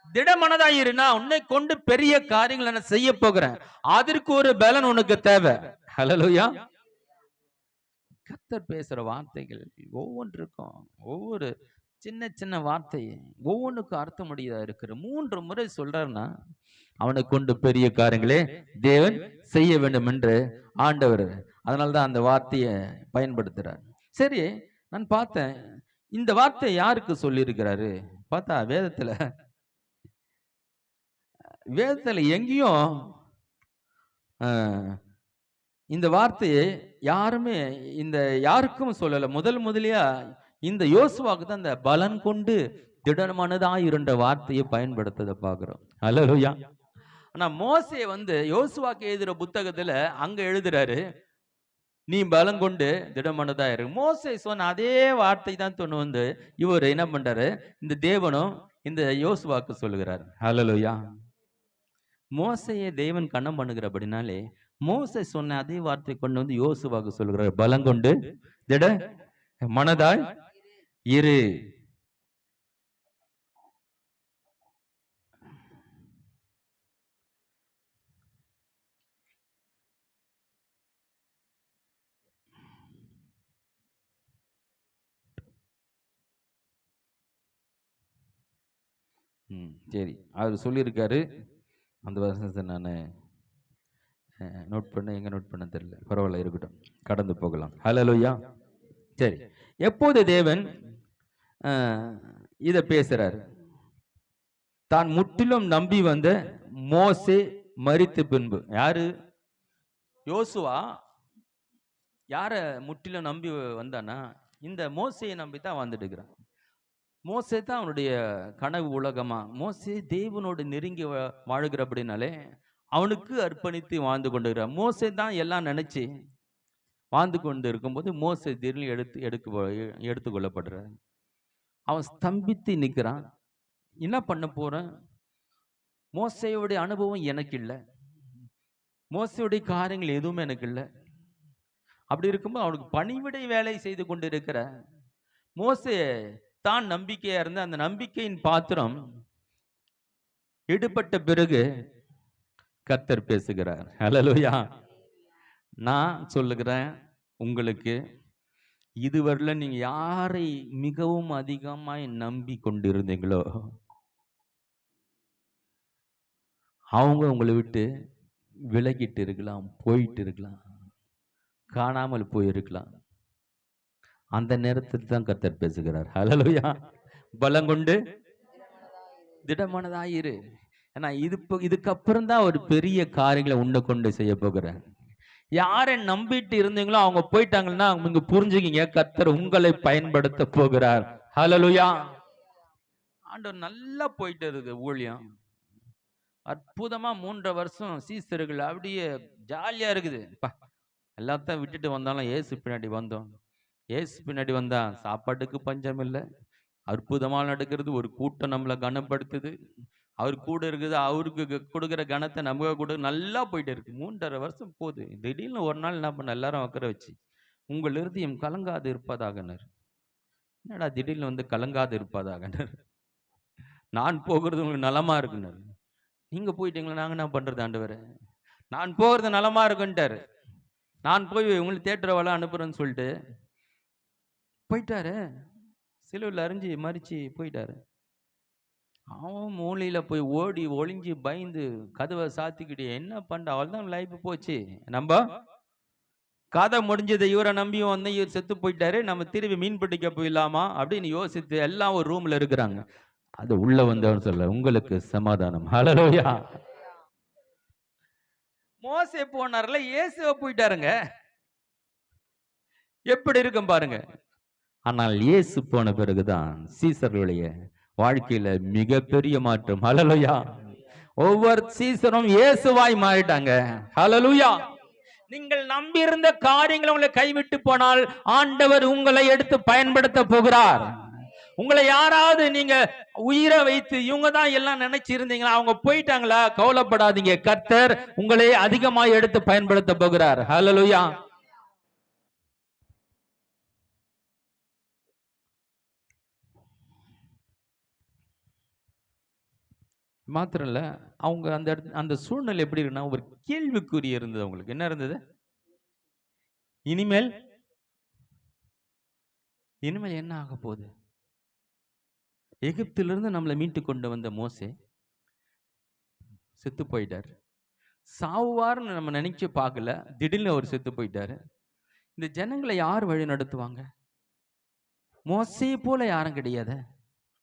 திடமனதாயிரு, நான் உன்னை கொண்டு பெரிய காரியங்களை நான் செய்ய போகிறேன், அதற்கு ஒரு பலன் உனக்கு தேவை. ஹல்லேலூயா. கர்த்தர் பேசுற வார்த்தைகள் ஒவ்வொன்றுக்கும், ஒவ்வொரு சின்ன சின்ன வார்த்தை ஒவ்வொன்றுக்கும் அர்த்தமுடையதா இருக்கிற 3 முறை சொல்றாருன்னா அவனை கொண்டு பெரிய காரியங்களே தேவன் செய்ய வேண்டும் என்று ஆண்டவர் அதனால்தான் அந்த வார்த்தையை பயன்படுத்துறார். சரி, நான் பார்த்தேன் இந்த வார்த்தை யாருக்கு சொல்லி இருக்கிறாரு பார்த்தா, வேதத்துல எங்கேயும் இந்த வார்த்தையை யாருமே யாருக்கும் சொல்லல. முதலியா இந்த யோசுவாக்கு தான் இந்த பலன் கொண்டு திடமனதாயிருந்த வார்த்தையை பயன்படுத்ததை பார்க்கிறோம். ஹல்லேலூயா. ஆனா மோசே யோசுவாக்கு எழுதுற புத்தகத்துல அங்க எழுதுறாரு, நீ பலம் கொண்டு திடமனதாயிரு. மோசே சொன்ன அதே வார்த்தை தான் இவர் என்ன பண்றாரு, இந்த தேவனும் இந்த யோசுவாக்கு சொல்லுகிறார். ஹல்லேலூயா. மோசையை தேவன் கண்ணம் பண்ணுகிறபடினாலே மோசே சொன்ன அதே வார்த்தை கொண்டு வந்து யோசுவாக்கு சொல்கிறார், பலங்கொண்டு திட மனதாய் இரு. சரி, அவர் சொல்லியிருக்காரு. அந்த வசனத்தை நான் நோட் பண்ண, எங்க நோட் பண்ண தெரியல, பரவாயில்ல, இருக்கட்டும், கடந்து போகலாம். ஹல்லேலூயா. சரி, எப்போது தேவன் இத பேசுறாரு, தான் முற்றிலும் நம்பி வந்த மோசே மரித்த பின்பு, யாரு? யோசுவா யார முற்றிலும் நம்பி வந்தானா? இந்த மோசையை நம்பி தான் வந்துட்டு இருக்கிறான். மோசே தான் அவனுடைய கனவு உலகமா. மோசே தேவனோடு நெருங்கி வாழுகிற அப்படின்னாலே அவனுக்கு அர்ப்பணித்து வாழ்ந்து கொண்டிருக்கிறான். மோசே தான் எல்லாம் நினைச்சு வாழ்ந்து கொண்டு இருக்கும்போது மோசே திடீர்னு எடுத்துக்கொள்ளப்படுற. அவன் ஸ்தம்பித்து நிற்கிறான். என்ன பண்ண போறேன்? மோசையோடைய அனுபவம் எனக்கு இல்லை, மோசையுடைய காரியங்கள் எதுவுமே எனக்கு இல்லை. அப்படி இருக்கும்போது அவனுக்கு பணிவிடை வேலை செய்து கொண்டு இருக்கிற மோசே தான் நம்பிக்கையா இருந்த அந்த நம்பிக்கையின் பாத்திரம் எடுபட்ட பிறகு கர்த்தர் பேசுகிறார். ஹல்லேலூயா. நான் சொல்லுகிறேன் உங்களுக்கு, இதுவரையில நீங்க யாரை மிகவும் அதிகமாய் நம்பி கொண்டிருந்தீங்களோ அவங்க உங்களை விட்டு விலகிட்டு இருக்கலாம், போயிட்டு இருக்கலாம், காணாமல் போயிருக்கலாம். அந்த நேரத்தில் தான் கர்த்தர் பேசுகிறார். ஹல்லேலூயா. பலங்கொண்டு திடமனதாயிரு. ஏன்னா இதுக்கப்புறம் தான் ஒரு பெரிய காரியங்களை உன்னை கொண்டு செய்ய போகிறேன். யாரை நம்பிட்டு இருந்தீங்களோ அவங்க போயிட்டாங்கன்னா நீங்க புரிஞ்சுக்கிங்க, கர்த்தர் உங்களை பயன்படுத்த போகிறார். ஹல்லேலூயா. ஆண்டவர் நல்லா போயிட்டு இருக்கு ஊழியம். அற்புதமா 3 வருஷம் சீசர்கள் அப்படியே ஜாலியா இருக்குது. எல்லாத்தையும் விட்டுட்டு வந்தாலும் ஏசு பின்னாடி வந்தோம். ஏசு பின்னாடி வந்தா சாப்பாட்டுக்கு பஞ்சம் இல்லை, அற்புதமா நடக்கிறது. ஒரு கூட்டம் நம்மளை கனப்படுத்துது, அவர் கூட இருக்குது, அவருக்கு கொடுக்குற கனத்தை நமக்கு கூட நல்லா போயிட்டு இருக்கு. 3.5 வருஷம் போகுது. திடீர்னு ஒரு நாள் என்ன பண்ண, எல்லாரும் உட்கார வச்சு உங்கள் இருதயம் கலங்காது இருப்பதாகனர். என்னடா திடீர்னு வந்து கலங்காது இருப்பதாகனர்? நான் போகிறது உங்களுக்கு நலமா இருக்குனர். நீங்க போயிட்டீங்களா, நாங்க என்ன பண்றது ஆண்டவரே? நான் போகிறது நலமா இருக்குன்ட்டாரு. நான் போய் உங்களுக்கு தேட்டரவெல்லாம் அனுப்புறேன்னு சொல்லிட்டு போயிட்டாரு. சிலுவையில் அரிஞ்சு மறிச்சு போயிட்டாரு. அவன் மூலையில போய் ஓடி ஒளிஞ்சு பயந்து கதவை சாத்திக்கிட்டு என்ன பண்ண, அவள் தான் லைஃப் போச்சு. நம்ம கதை முடிஞ்சது. இவரை நம்பியும் வந்து இவர் செத்து போயிட்டாரு, நம்ம திரும்பி மீன் பிடிக்க போயிடலாமா அப்படின்னு யோசித்து எல்லாம் ஒரு ரூம்ல இருக்கிறாங்க. அது உள்ள வந்தவன் சொல்ல, உங்களுக்கு சமாதானம். ஹல்லேலூயா. மோசே போனார்ல, இயேசுவை போயிட்டாருங்க. எப்படி இருக்கும் பாருங்க. ஆனால் இயேசு போன பிறகுதான் சீசர்களுடைய வாழ்க்கையில மிகப்பெரிய மாற்றம். ஹல்லேலூயா. ஒவ்வொரு சீசரும் இயேசுவாய் மாறிட்டாங்க. ஹல்லேலூயா. நீங்கள் நம்பியிருந்த காரியங்களை உங்களை கைவிட்டு போனால் ஆண்டவர் உங்களை எடுத்து பயன்படுத்த போகிறார். உங்களை யாராவது நீங்க உயிரை வைத்து இவங்க தான் எல்லாம் நினைச்சிருந்தீங்களா, அவங்க போயிட்டாங்களா, கவலைப்படாதீங்க, கர்த்தர் உங்களை அதிகமாக எடுத்து பயன்படுத்த போகிறார். ஹல்லேலூயா. மாத்திரம் இல்ல, அவங்க அந்த சூழ்நிலை எப்படி இருக்குன்னா ஒரு கேள்விக்குறி இருந்தது. அவங்களுக்கு என்ன இருந்தது? இனிமேல் என்ன ஆக போகுது? எகிப்திலிருந்து நம்மளை மீட்டு கொண்டு வந்த மோசே செத்து போயிட்டாரு. சாவுவார்னு நம்ம நினைச்சு பார்க்கல, திடீர்னு அவர் செத்து போயிட்டாரு. இந்த ஜனங்களை யார் வழி நடத்துவாங்க? மோசே போல யாரும் கிடையாது.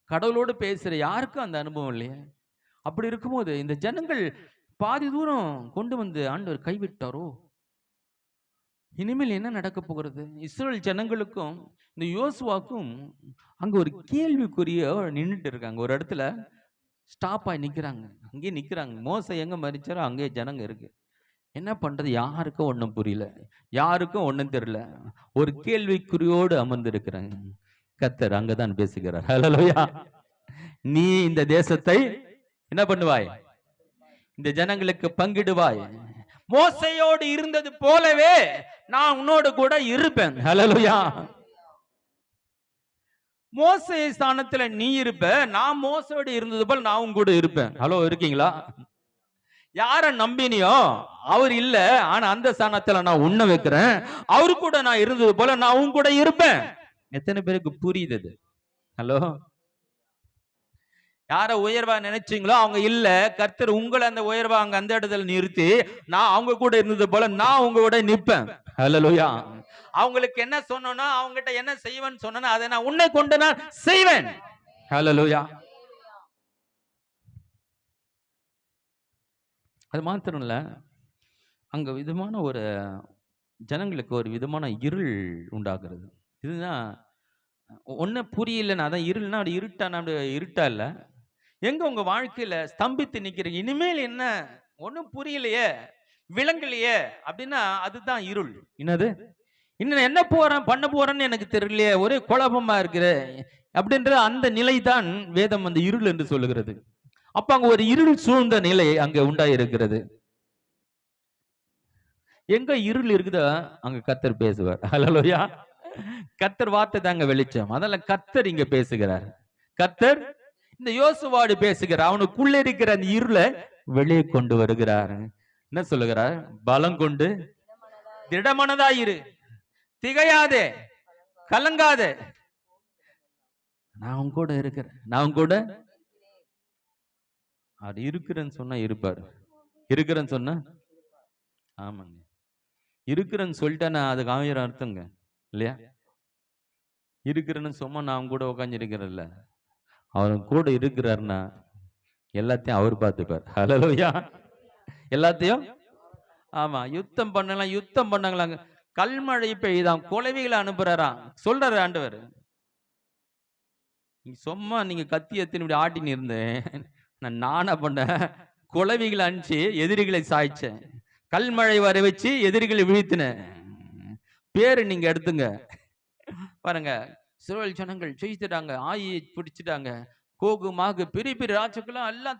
கடவுளோடு பேசுற யாருக்கும் அந்த அனுபவம் இல்லையே. அப்படி இருக்கும்போது இந்த ஜனங்கள் பாதி தூரம் கொண்டு வந்து ஆண்டவர் கைவிட்டாரோ? இனிமேல் என்ன நடக்க போகிறது? இஸ்ரேல் ஜனங்களுக்கும் இந்த யோசுவாக்கும் அங்க ஒரு கேள்விக்குரிய நின்றுட்டு இருக்காங்க. ஒரு இடத்துல ஸ்டாப் ஆகி நிக்கிறாங்க. அங்கேயே நிக்கிறாங்க. மோசே எங்க மறிச்சாரோ அங்கேயே ஜனங்க இருக்கு. என்ன பண்றது? யாருக்கும் ஒன்றும் புரியல, யாருக்கும் ஒன்றும் தெரியல. ஒரு கேள்விக்குறியோடு அமர்ந்து இருக்கிறாங்க. கர்த்தர் அங்கதான் பேசுகிறார். ஹல்லேலூயா. நீ இந்த தேசத்தை என்ன பண்ணுவாய்? இந்த ஜனங்களுக்கு பங்கிடுவாய். மோசையோடு இருந்தது போலவே நான் உன்னோடு கூட இருப்பேன். ஹல்லேலூயா. மோசே ஸ்தானத்துல நீ இருப்ப, நான் மோசையோடு இருந்தது போல நான் உன் கூட இருப்பேன். ஹலோ, இருக்கீங்களா? யார நம்பினியோ அவர் இல்ல, ஆனா அந்த ஸ்தானத்துல நான் உன்ன வைக்கிறேன். அவரு கூட நான் இருந்தது போல நான் உன் கூட இருப்பேன். எத்தனை பேருக்கு புரியுது? ஹலோ, யார உயர்வா நினைச்சீங்களோ அவங்க இல்ல, கர்த்தர் உங்களை அந்த உயர்வா அங்க அந்த இடத்துல நிறுத்தி நான் அவங்க கூட இருந்தது போல நான் உங்க கூட நிற்பேன். ஹல்லேலூயா. அவங்களுக்கு என்ன சொன்னோன்னா, அவங்ககிட்ட என்ன செய்வேன்னு சொன்னா அதை நான் உன்னை கொண்டு நான் செய்வேன். ஹல்லேலூயா. அது மாத்திரம் இல்ல, அங்க விதமான ஒரு ஜனங்களுக்கு ஒரு விதமான இருள் உண்டாகிறது. இதுதான் ஒண்ணு புரியலன்னா, அதான் இருள்னா அப்படி இருட்டானா அப்படி இருட்டா இல்ல, எங்க உங்க வாழ்க்கையில ஸ்தம்பித்து நிக்கிறீங்க, இனிமேல் என்ன ஒண்ணும் புரியலையே விளங்கலையே அப்படின்னா அதுதான் இருள். என்னது, இன்னும் என்ன பண்ண போறேன்னு எனக்கு தெரியலையே, ஒரே குழப்பமா இருக்குது அப்படின்ற அந்த நிலை தான் வேதம் அந்த இருள் என்று சொல்லுகிறது. அப்ப அங்க ஒரு இருள் சூழ்ந்த நிலை அங்க உண்டாயிருக்கிறது. எங்க இருள் இருக்குதோ அங்க கர்த்தர் பேசுவார். ஹல்லேலூயா. கர்த்தர் வார்த்தை தாங்க வெளிச்சம். அதனால கர்த்தர் இங்க பேசுகிறார். கர்த்தர் இந்த யோசுவாடு பேசுகிறார். அவனுக்குள்ள இருக்கிற அந்த இருளை வெளியே கொண்டு வருகிறார். என்ன சொல்லுகிறார்? பலம் கொண்டு திடமனதாயிரு, திகையாதே, கலங்காதே, நான் கூட இருக்கிறேன், நான் கூட அது இருக்கிறேன்னு சொன்னா இருப்பாரு. இருக்கிறேன்னு சொன்னா ஆமாங்க, இருக்கிறேன்னு சொல்லிட்டேன்னா அதுக்கு 1000 அர்த்தங்க இல்லையா? இருக்கிறேன்னு சும்மா நான் கூட உட்காந்து இருக்கிறேன்ல, அவன் கூட இருக்கிறாருன்னா எல்லாத்தையும் அவர் பார்த்துப்பார். ஹல்லேலூயா. எல்லாத்தையும் ஆமா, யுத்தம் பண்ணலாம், யுத்தம் பண்ணாங்களாங்க, கல்மழை பெய்தான், குலவிகளை அனுப்புறாராம். சொல்றாரு ஆண்டவர், சும்மா நீங்க கத்தி எத்தின்னு இப்படி ஆட்டின்னு இருந்தேன், நானா பண்ண குலவிகளை அனுப்பிச்சு எதிரிகளை சாய்ச்சேன், கல்மழை வர வச்சு எதிரிகளை வீழ்த்தினேன். பேரு நீங்க எடுத்துங்க பாருங்க. இஸ்ரவேல் ஜனங்கள் ஜெயித்துட்டாங்க, ஆயி பிடிச்சிட்டாங்க, கோகு மாகு பெரிய பெரிய ராஜாக்கெல்லாம் எல்லாம்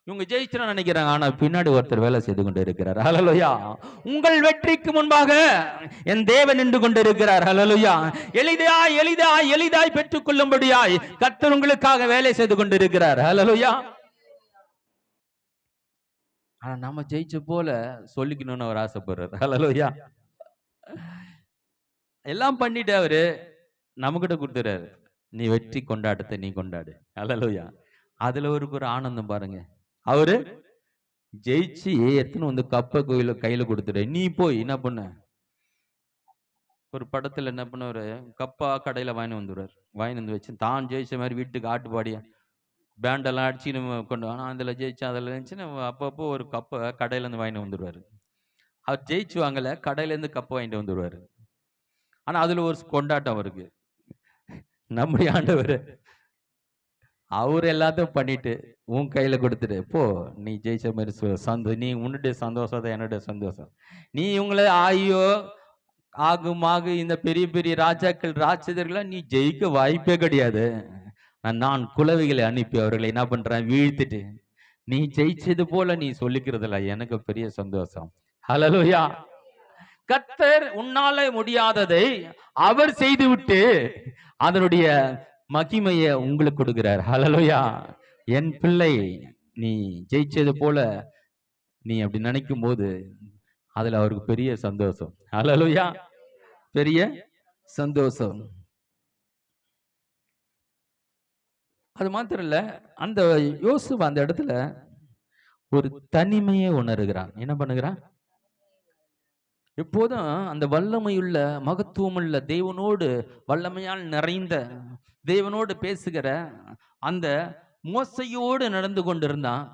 இவங்க ஜெயிச்சுன்னு நினைக்கிறாங்க. ஆனா பின்னாடி ஒருத்தர் வேலை செய்து கொண்டு இருக்கிறார். ஹல்லேலூயா. உங்கள் வெற்றிக்கு முன்பாக என் தேவன் நின்று கொண்டு இருக்கிறார். ஹல்லேலூயா. எளிதாய் எளிதாய் எளிதாய் பெற்றுக் கொள்ளும்படியாய் கர்த்தர் உங்களுக்காக வேலை செய்து கொண்டு இருக்கிறார். ஹல்லேலூயா. ஆனா நம்ம ஜெயிச்ச போல சொல்லிக்கணும்னு அவர் ஆசைப்படுறார். ஹல்லேலூயா. எல்லாம் பண்ணிட்டு அவரு நம்மகிட்ட கொடுத்துறாரு, நீ வெற்றி கொண்டாட்டத்தை நீ கொண்டாடு. ஹல்லேலூயா. அதுல ஒரு ஆனந்தம் பாருங்க. அவரு ஜெயிச்சு எடுத்துன்னு வந்து கப்ப கையில கொடுத்துரு, நீ போய் என்ன பண்ண, ஒரு படத்துல என்ன பண்ண, ஒரு கப்பா கடையில வாங்கி வந்துடுவார். வாங்கி வந்து வச்சு தான் ஜெயிச்ச மாதிரி வீட்டுக்கு ஆட்டுப்பாடியா பேண்டெல்லாம் அடிச்சு நம்ம கொண்டு ஆனா அதுல ஜெயிச்சா அதில் இருந்துச்சுன்னு அப்பப்போ ஒரு கப்பை கடையில இருந்து வாங்கிட்டு வந்துடுவாரு. அவர் ஜெயிச்சு வாங்கல, கடையில இருந்து கப்பை வாங்கிட்டு வந்துடுவாரு. ஆனா அதுல ஒரு கொண்டாட்டம் அவருக்கு. நம்முடைய ஆண்டவர் அவர் எல்லாத்தையும் பண்ணிட்டு உன் கையில கொடுத்துட்டு போ, நீ ஜெயிச்ச மாதிரி நீ உன்னுடைய சந்தோஷம் தான் என்னுடைய சந்தோஷம். நீ இவங்களை ஆயோ ஆகு இந்த பெரிய பெரிய ராஜாக்கள் ராட்சதர்களை நீ ஜெயிக்க வாய்ப்பே கிடையாது. நான் குலவிகளை அனுப்பி அவர்களை என்ன பண்றேன், வீழ்த்திட்டு நீ ஜெயிச்சது போல நீ சொல்லிக்கிறதுல எனக்கு பெரிய சந்தோஷம். ஹல்லேலூயா. கர்த்தர் உன்னால முடியாததை அவர் செய்துவிட்டு அதனுடைய மகிமையை உங்களுக்கு கொடுக்கிறார். ஹல்லேலூயா. என் பிள்ளை நீ ஜெயிச்சது போல நீ அப்படி நினைக்கும் போது அதுல அவருக்கு பெரிய சந்தோஷம். ஹல்லேலூயா. பெரிய சந்தோஷம். அது மாத்திரம் இல்ல, அந்த யோசுவா அந்த இடத்துல ஒரு தனிமையை உணர்கிறான். என்ன பண்ணுகிறான்? எப்போதும் அந்த வல்லமையுள்ள மகத்துவமுள்ள தேவனோடு வல்லமையால் நிறைந்த தேவனோடு பேசுகிற அந்த மோசையோடு நடந்து கொண்டிருந்தான்.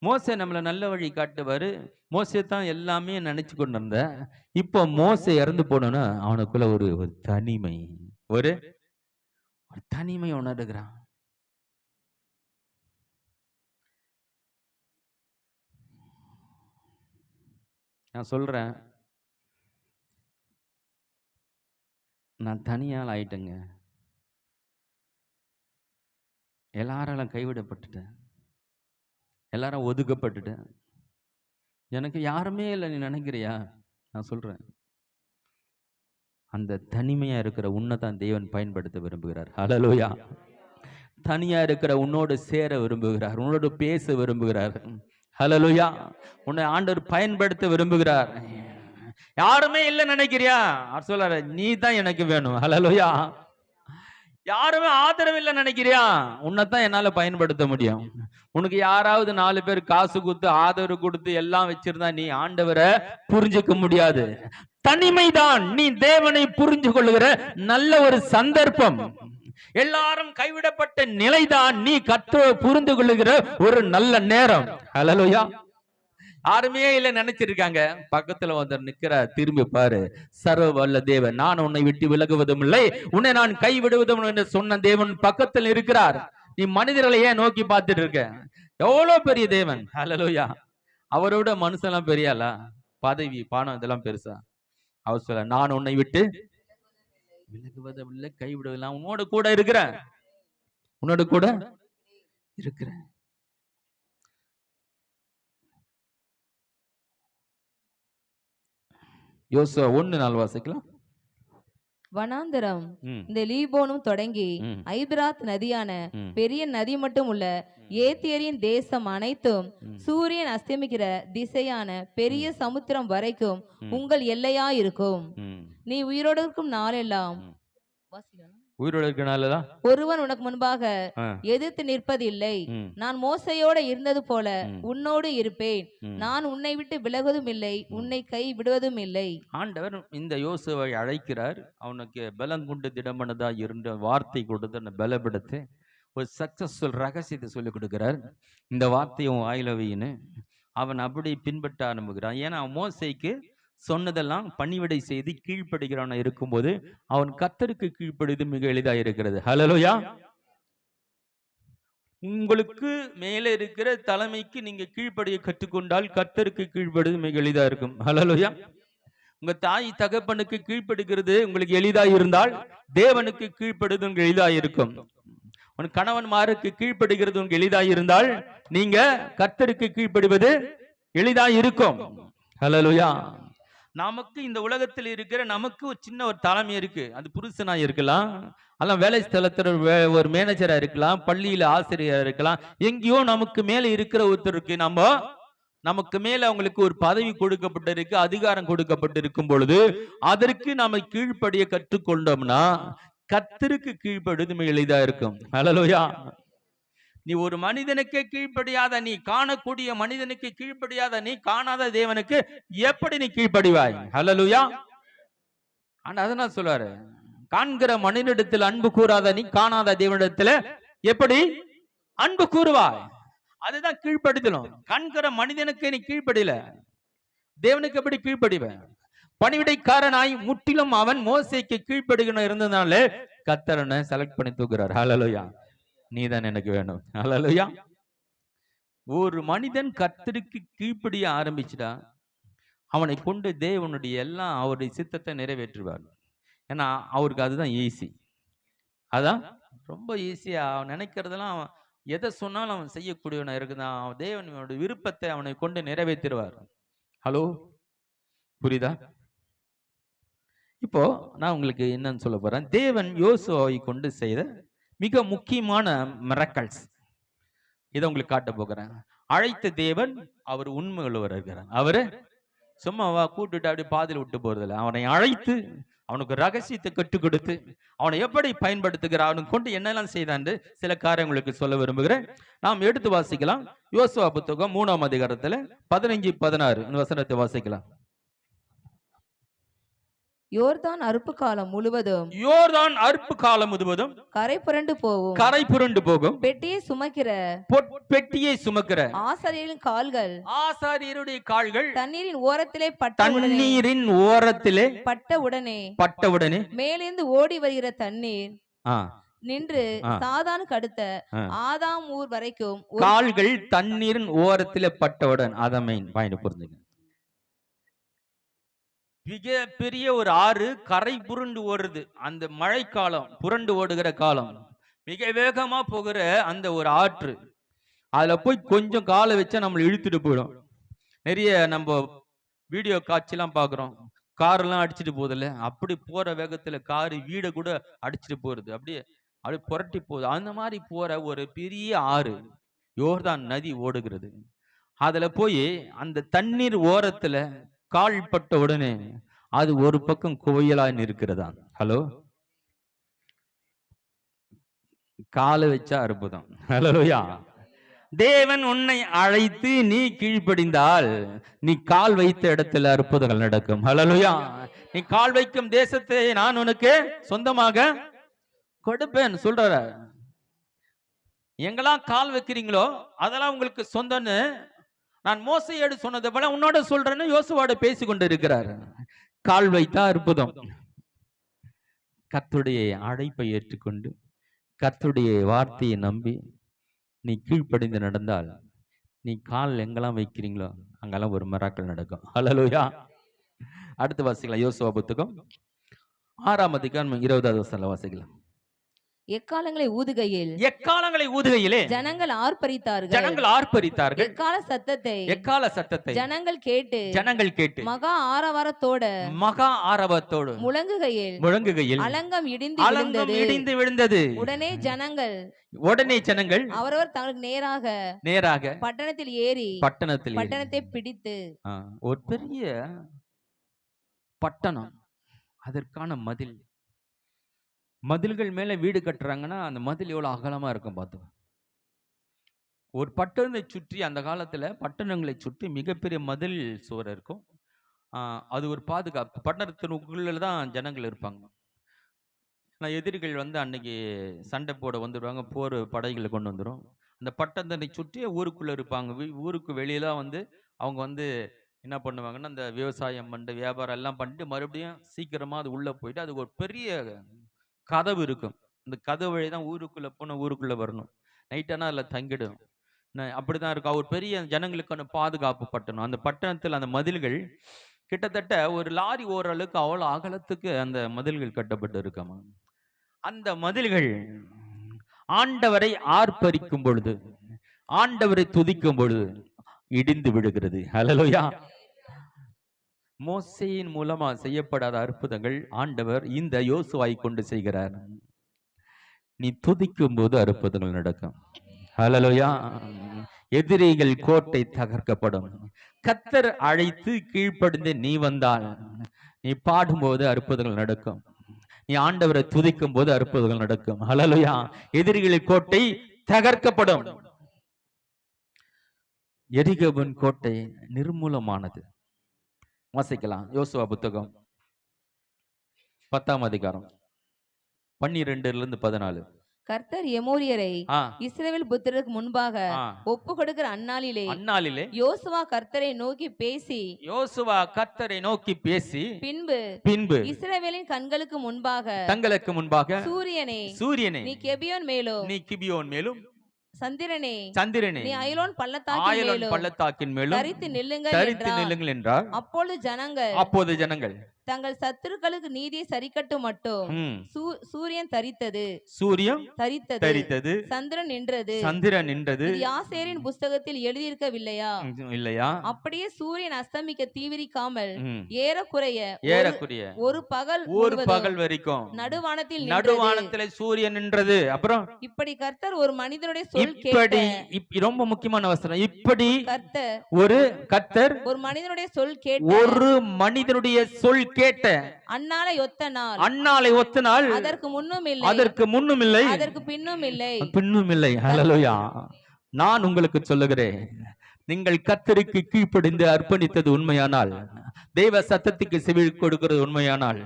மோசே நம்மளை நல்ல வழி காட்டுவாரு, மோசே தான் எல்லாமே நினைச்சு கொண்டு இருந்த. இப்போ மோசே இறந்து போனோன்னா அவனுக்குள்ள ஒரு தனிமை, ஒரு தனிமை உணர்கிறான். நான் சொல்றேன், நான் தனியால் ஆயிட்டேங்க, எல்லாராலும் கைவிடப்பட்டுட்டேன், எல்லாரும் ஒதுக்கப்பட்டுட்டேன், எனக்கு யாருமே இல்லை நீ நினைக்கிறியா? நான் சொல்றேன், அந்த தனிமையா இருக்கிற உன்னை தான் தேவன் பயன்படுத்த விரும்புகிறார். ஹல்லேலூயா. தனியா இருக்கிற உன்னோடு சேர விரும்புகிறார், உன்னோடு பேச விரும்புகிறார். ஹல்லேலூயா. உன்னை ஆண்டவர் பயன்படுத்த விரும்புகிறார். யாருமே இல்லை நினைக்கிறியா? அவர் சொல்றாரு, நீ தான் எனக்கு வேணும். ஹல்லேலூயா. யாருமே ஆதரவு இல்லை நினைக்கிறியா? உன்னைத்தான் என்னால பயன்படுத்த முடியும். உனக்கு யாராவது 4 பேர் காசு கொடுத்து ஆதரவு கொடுத்து எல்லாம் வச்சிருந்தா நீ ஆண்டவரை புரிஞ்சுக்க முடியாது. தனிமைதான் நீ தேவனை புரிஞ்சு கொள்ளுகிற நல்ல ஒரு சந்தர்ப்பம். எல்லாரும் கைவிடப்பட்ட நிலைதான் நீ கர்த்தரை புரிந்து கொள்ளுகிற ஒரு நல்ல நேரம். ஹல்லேலூயா. யாருமே இல்ல நினைச்சிருக்காங்க. பக்கத்துல வந்து நிக்கிற, திரும்பி பாரு, சர்வ வல்ல தேவன், நான் உன்னை விட்டு விலகுவதும் இல்லை, உன்னை நான் கைவிடுவதும் என்று சொன்ன தேவன் பக்கத்தில் இருக்கிறார். நீ மனிதர்களை ஏன் நோக்கி பார்த்துட்டு இருக்க? எவ்வளவு பெரிய தேவன். ஹல்லேலூயா. அவரோட மனுஷெல்லாம் பெரியாளா? பதவி பணம் இதெல்லாம் பெருசா? அவர் சொல்ல, நான் உன்னை விட்டு விலகுவதும் இல்லை, கைவிடுவதில்லை, உன்னோட கூட இருக்கிறேன், உன்னோட கூட இருக்கிறேன். யோசுவா 1:4 வாசிக்கலாம். வனாந்தரம் இந்த லீபோனும் தொடங்கி ஐபிராத் நதியான பெரிய நதி மட்டும் உள்ள ஏத்தியரின் தேசம் அனைத்தும் சூரியன் அஸ்தமிக்கிற திசையான பெரிய சமுத்திரம் வரைக்கும் உங்கள் எல்லையா இருக்கும். நீ உயிரோடு இருக்கும் நாளெல்லாம் உயிரோடு இருக்கனாலதான் ஒருவன் உனக்கு முன்பாக எதிர்த்து நிற்பதில்லை. நான் மோசையோட இருந்தது போல உன்னோடு இருப்பேன். நான் உன்னை விட்டு விலகுவதும் இல்லை, உன்னை கை விடுவதும் இல்லை. ஆண்டவர் இந்த யோசுவை அழைக்கிறார். அவனுக்கு பலம் கொண்டு திடமனதா இருந்த வார்த்தை கொடுத்து அந்த பலப்படுத்தி ஒரு சக்சஸ்ஃபுல் ரகசியத்தை சொல்லிக் கொடுக்கிறார். இந்த வார்த்தையும் வாயிலவையின்னு அவன் அப்படி பின்பற்ற ஆரம்பிக்கிறான். ஏன்னா மோசைக்கு சொன்னதெல்லாம் பணிவிடை செய்து கீழ்ப்படுகிறவன இருக்கும்போது அவன் கர்த்தருக்கு கீழ்ப்படுவது மிக எளிதாக இருக்கிறது. ஹல்லேலூயா. உங்களுக்கு மேலே இருக்கிற தலைமைக்கு நீங்க கீழ்ப்படிய கற்றுக்கொண்டால் கர்த்தருக்கு கீழ்ப்படுவது மிக எளிதா இருக்கும். ஹல்லேலூயா. உங்க தாய் தகப்பனுக்கு கீழ்ப்படுகிறது உங்களுக்கு எளிதா இருந்தால் தேவனுக்கு கீழ்ப்படுவது உங்களுக்கு எளிதா இருக்கும். உன் கணவன்மாருக்கு கீழ்ப்படுகிறது உங்களுக்கு எளிதா இருந்தால் நீங்க கர்த்தருக்கு கீழ்ப்படுவது எளிதா இருக்கும். ஹல்லேலூயா. நமக்கு இந்த உலகத்தில் இருக்கிற நமக்கு ஒரு சின்ன ஒரு தலைமை இருக்கு. அது புருஷனா இருக்கலாம், அல்ல வேலை ஸ்தலத்துல ஒரு மேனேஜரா இருக்கலாம், பள்ளியில ஆசிரியரா இருக்கலாம். எங்கேயோ நமக்கு மேல இருக்கிற ஒருத்தருக்கு நமக்கு மேல அவங்களுக்கு ஒரு பதவி கொடுக்கப்பட்டிருக்கு, அதிகாரம் கொடுக்கப்பட்டிருக்கும் பொழுது அதற்கு நாம கீழ்ப்படிய கற்றுக்கொண்டோம்னா கர்த்தருக்கு கீழ்ப்படுவது மிக எளிதா இருக்கும். ஹல்லேலூயா. நீ ஒரு மனிதனுக்கு கீழ்ப்படியாத, நீ காணக்கூடிய மனிதனுக்கு கீழ்ப்படியாத, நீ காணாத தேவனுக்கு எப்படி நீ கீழ்ப்படிவாய்? ஹல்லேலூயா. ஆனா அதனால சொல்றாரு, காண்கிற மனிதனிடத்தில் அன்பு கூறாத நீ காணாத தேவனிடத்துல எப்படி அன்பு கூறுவாய்? அதுதான் கீழ்ப்படுத்தணும். காண்கிற மனிதனுக்கு நீ கீழ்ப்படியல, தேவனுக்கு எப்படி கீழ்ப்படிவ? பணிவிடைக்காரனாய் முற்றிலும் அவன் மோசைக்கு கீழ்ப்படுகணும் இருந்ததுனால கர்த்தரனை செலக்ட் பண்ணி தூக்குறார். ஹல்லேலூயா. நீதான் எனக்கு வேணும். ஹல்லேலூயா. ஒரு மனிதன் கர்த்தருக்கு கீழ்ப்படிய ஆரம்பிச்சுட்டா அவனை கொண்டு தேவனுடைய எல்லாம் அவருடைய சித்தத்தை நிறைவேற்றுவார். ஏன்னா அவருக்கு அதுதான் ஈஸி. அதான் ரொம்ப ஈஸியா அவன் நினைக்கிறதெல்லாம் அவன் எதை சொன்னாலும் அவன் செய்யக்கூடியவனா இருக்குதான். தேவனோட விருப்பத்தை அவனை கொண்டு நிறைவேற்றிடுவார். ஹலோ, புரியுதா? இப்போ நான் உங்களுக்கு என்னன்னு சொல்ல போறேன். தேவன் யோசுவாவை கொண்டு செய்த மிக முக்கியமான மிரக்கல்ஸ் இதை உங்களுக்கு காட்ட போகிறேன். அழைத்த தேவன் அவர் உண்மை உள்ளவர் இருக்கிறார். அவரு சும்மாவா கூட்டுட்டு அப்படி பாதியில் விட்டு போறதில்லை. அவனை அழைத்து அவனுக்கு ரகசியத்தை கற்றுக் கொடுத்து அவனை எப்படி பயன்படுத்துகிறார், அவனுக்கு கொண்டு என்னெல்லாம் செய்தான் சில காரியங்களுக்கு சொல்ல விரும்புகிறேன். நாம் எடுத்து வாசிக்கலாம். யோசுவா புத்தகம் 3ஆம் அதிகாரத்துல 15-16 வசனத்தை வாசிக்கலாம். யோர்தான் அறுப்பு காலம் முழுவதும் கரை புரண்டு போகும். பெட்டியை சுமக்கிற ஆசாரியருடைய கால்கள் தண்ணீரின் ஓரத்திலே பட்டவுடனே மேலிருந்து ஓடி வருகிற தண்ணீர் நின்று சாதானுக்கு அடுத்த ஆதாம் ஊர் வரைக்கும் கால்கள் தண்ணீரின் ஓரத்திலே பட்டவுடன். அதான் மெயின் பாயிண்ட், புரிஞ்சுங்க. மிக பெரிய ஒரு ஆறு கரை புரண்டு ஓடுறது. அந்த மழைக்காலம், புரண்டு ஓடுகிற காலம், மிக வேகமா போகிற அந்த ஒரு ஆற்று. அதுல போய் கொஞ்சம் காலை வச்சா நம்மளை இழுத்துட்டு போயிடும். நிறைய நம்ம வீடியோ காட்சிலாம் பார்க்குறோம். காரெல்லாம் அடிச்சுட்டு போகுதுல்ல, அப்படி போற வேகத்துல காரு வீடை கூட அடிச்சுட்டு போறது, அப்படியே அப்படியே புரட்டி போகுது. அந்த மாதிரி போற ஒரு பெரிய ஆறு, யோர்தான் நதி ஓடுகிறது. அதுல போய் அந்த தண்ணீர் ஓரத்துல கால் பட்ட உடனே அது ஒரு பக்கம் கோயிலாய் நிற்கிறதா. ஹலோ, காலை வச்சா அற்புதம். ஹalleluya. தேவன் உன்னை அழைத்து நீ கீழ்ப்படிந்தால் நீ கால் வைத்த இடத்துல அற்புதங்கள் நடக்கும். ஹalleluya. நீ கால் வைக்கும் தேசத்தை நான் உனக்கு சொந்தமாக கொடுப்பேன் சொல்றார. எங்கெல்லாம் கால் வைக்கிறீங்களோ அதெல்லாம் உங்களுக்கு சொந்தம்னு நான் மோசையோடு சொன்னதை போல உன்னோட சொல்றேன்னு யோசுவாவோட பேசி கொண்டு இருக்கிறார். கால் வைத்தா அற்புதம். கர்த்தருடைய அழைப்பை ஏற்றுக்கொண்டு கர்த்தருடைய வார்த்தையை நம்பி நீ கீழ்ப்படிந்து நடந்தால் நீ கால் எங்கெல்லாம் வைக்கிறீங்களோ அங்கெல்லாம் ஒரு மிராக்கிள் நடக்கும். ஹalleluya. அடுத்து வாசிக்கலாம். யோசுவா புத்தகம் 6ஆம் அதிகாரம் 20வது வசனம் வாசிக்கலாம். எக்காலங்களை ஊதுகையில் எக்காலங்களை ஊதுகையிலே ஜனங்கள் ஆர்ப்பரித்தார்கள். ஜனங்கள் ஆர்ப்பரித்தார்கள். எக்கால சத்தத்தை ஜனங்கள் கேட்டு மகா ஆரவாரத்தோடு முழங்குகையில் அலங்கம் இடிந்து விழுந்தது. உடனே ஜனங்கள் அவரவர் தங்களுக்கு நேராக பட்டணத்தில் ஏறி பட்டணத்தை பிடித்து, ஒரு பெரிய பட்டணம், அதற்கான மதில்கள் மேல வீடு கட்டுறாங்கன்னா அந்த மதில் எவ்வளவு அகலமா இருக்கும் பார்த்து. ஒரு பட்டணத்தை சுற்றி அந்த காலத்துல பட்டணங்களை சுற்றி மிகப்பெரிய மதில் சுவர் இருக்கும். அது ஒரு பாதுகாப்பு. பட்டணத்தினுக்குள்ள தான் ஜனங்கள் இருப்பாங்க. எதிரிகள் அன்னைக்கு சண்டை போட வந்துடுவாங்க, போர் படைகளை கொண்டு வந்துடும். அந்த பட்டணத்தை சுற்றியே ஊருக்குள்ள இருப்பாங்க. ஊருக்கு வெளியில அவங்க என்ன பண்ணுவாங்கன்னா அந்த விவசாயம் பண்ணிட்டு வியாபாரம் எல்லாம் பண்ணிட்டு மறுபடியும் சீக்கிரமா அது உள்ள போயிட்டு அது ஒரு பெரிய கதவு இருக்கும். அந்த கதவு வழிதான் ஊருக்குள்ள போன ஊருக்குள்ள வரணும். நைட்டானா அதுல தங்கிடும். அப்படிதான் இருக்கும். ஒரு பெரிய ஜனங்களுக்கான பாதுகாப்பு பட்டணம். அந்த பட்டணத்தில் அந்த மதில்கள் கிட்டத்தட்ட ஒரு லாரி ஓரளவுக்கு அவ்வளவு அகலத்துக்கு அந்த மதில்கள் கட்டப்பட்டு இருக்காமா. அந்த மதில்கள் ஆண்டவரை ஆர்ப்பரிக்கும் பொழுது, ஆண்டவரை துதிக்கும் பொழுது இடிந்து விடுகிறது. ஹல்லேலூயா. மோசேயின் மூலமா செய்யப்படாத அற்புதங்கள் ஆண்டவர் இந்த யோசுவாவை கொண்டு செய்கிறார். நீ துதிக்கும் போது அற்புதங்கள் நடக்கும். ஹல்லேலூயா. எதிரிகள் கோட்டை தகர்க்கப்படும். கர்த்தர் அழைத்து கீழ்ப்படிந்து நீ வந்தால் நீ பாடும்போது அற்புதங்கள் நடக்கும். நீ ஆண்டவரை துதிக்கும் போது அற்புதங்கள் நடக்கும். ஹல்லேலூயா. எதிரிகளின் கோட்டை தகர்க்கப்படும். எரிகோவின் கோட்டை நிர்மூலமானது. வாசிக்கலாம். யோசுவா புத்தகம் 10ஆம் அதிகாரம் 12-14. கர்த்தர் எமோரியரை இஸ்ரவேல் புத்திரருக்கு முன்பாக ஒப்பு கொடுக்கிற அந்நாளிலே யோசுவா கர்த்தரை நோக்கி பேசி பின்பு இஸ்ரவேலின் தங்களுக்கு முன்பாக சூரியனே நீ கிபியோன் மேலும் சந்திரனே நீ அயலோன் பள்ளத்தாக்கின் மேலும் தரித்து நில்லுங்கள் என்றார். அப்பொழுது ஜனங்கள் தங்கள் சத்துருக்களுக்கு நீதியை சரிக்கட்டும் மட்டும் சூரியன் தரித்தது சந்திரன் நின்றது. யாசேரின் புஸ்தகத்தில் எழுதியிருக்கவில்லையா? அப்படியே சூரியன் அஸ்தமிக்க தீவிரிக்காமல் ஏறக்குறைய ஒரு பகல் வரைக்கும் நடுவானத்தில் சூரியன் நின்றது. அப்புறம் இப்படி கர்த்தர் ஒரு மனிதனுடைய சொல் கேட்ட, ரொம்ப முக்கியமான வசனம், இப்படி கர்த்தர் ஒரு மனிதனுடைய சொல் கேட்ட அந்நாளை ஒத்த நாள் அதற்கு முன்னும் இல்லை அதற்கு பின்னும் இல்லை. ஹல்லேலூயா. நான் உங்களுக்கு சொல்லுகிறேன், நீங்கள் கர்த்தருக்கு கீழ்ப்படிந்து அர்ப்பணித்தது உண்மையானால், தேவ சத்தத்துக்கு செவி கொடுக்கிறது உண்மையானால்,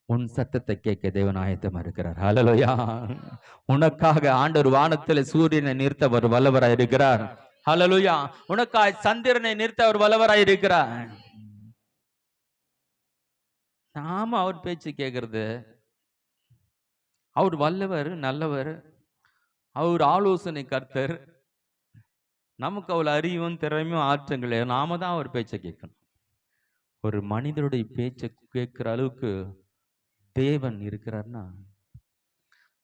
உன் சத்தத்தை கேட்க தேவன் ஆயத்தமா இருக்கிறார். ஹல்லேலூயா. உனக்காக ஆண்டவர் வானத்தில் சூரியனை நிறுத்த அவர் வல்லவராய் இருக்கிறார். ஹல்லேலூயா. உனக்காக சந்திரனை நிறுத்த அவர் வல்லவராய் இருக்கிறார். நாம அவர் பேச்சு கேட்கறது. அவர் வல்லவர், நல்லவர், அவர் ஆலோசனை கர்த்தர். நமக்கு அவ்வளவு அறிவும் திறமையும் ஆற்றங்கள், நாம தான் அவர் பேச்சை கேட்கணும். ஒரு மனிதனுடைய பேச்சை கேட்கிற அளவுக்கு தேவன் இருக்கிறார்னா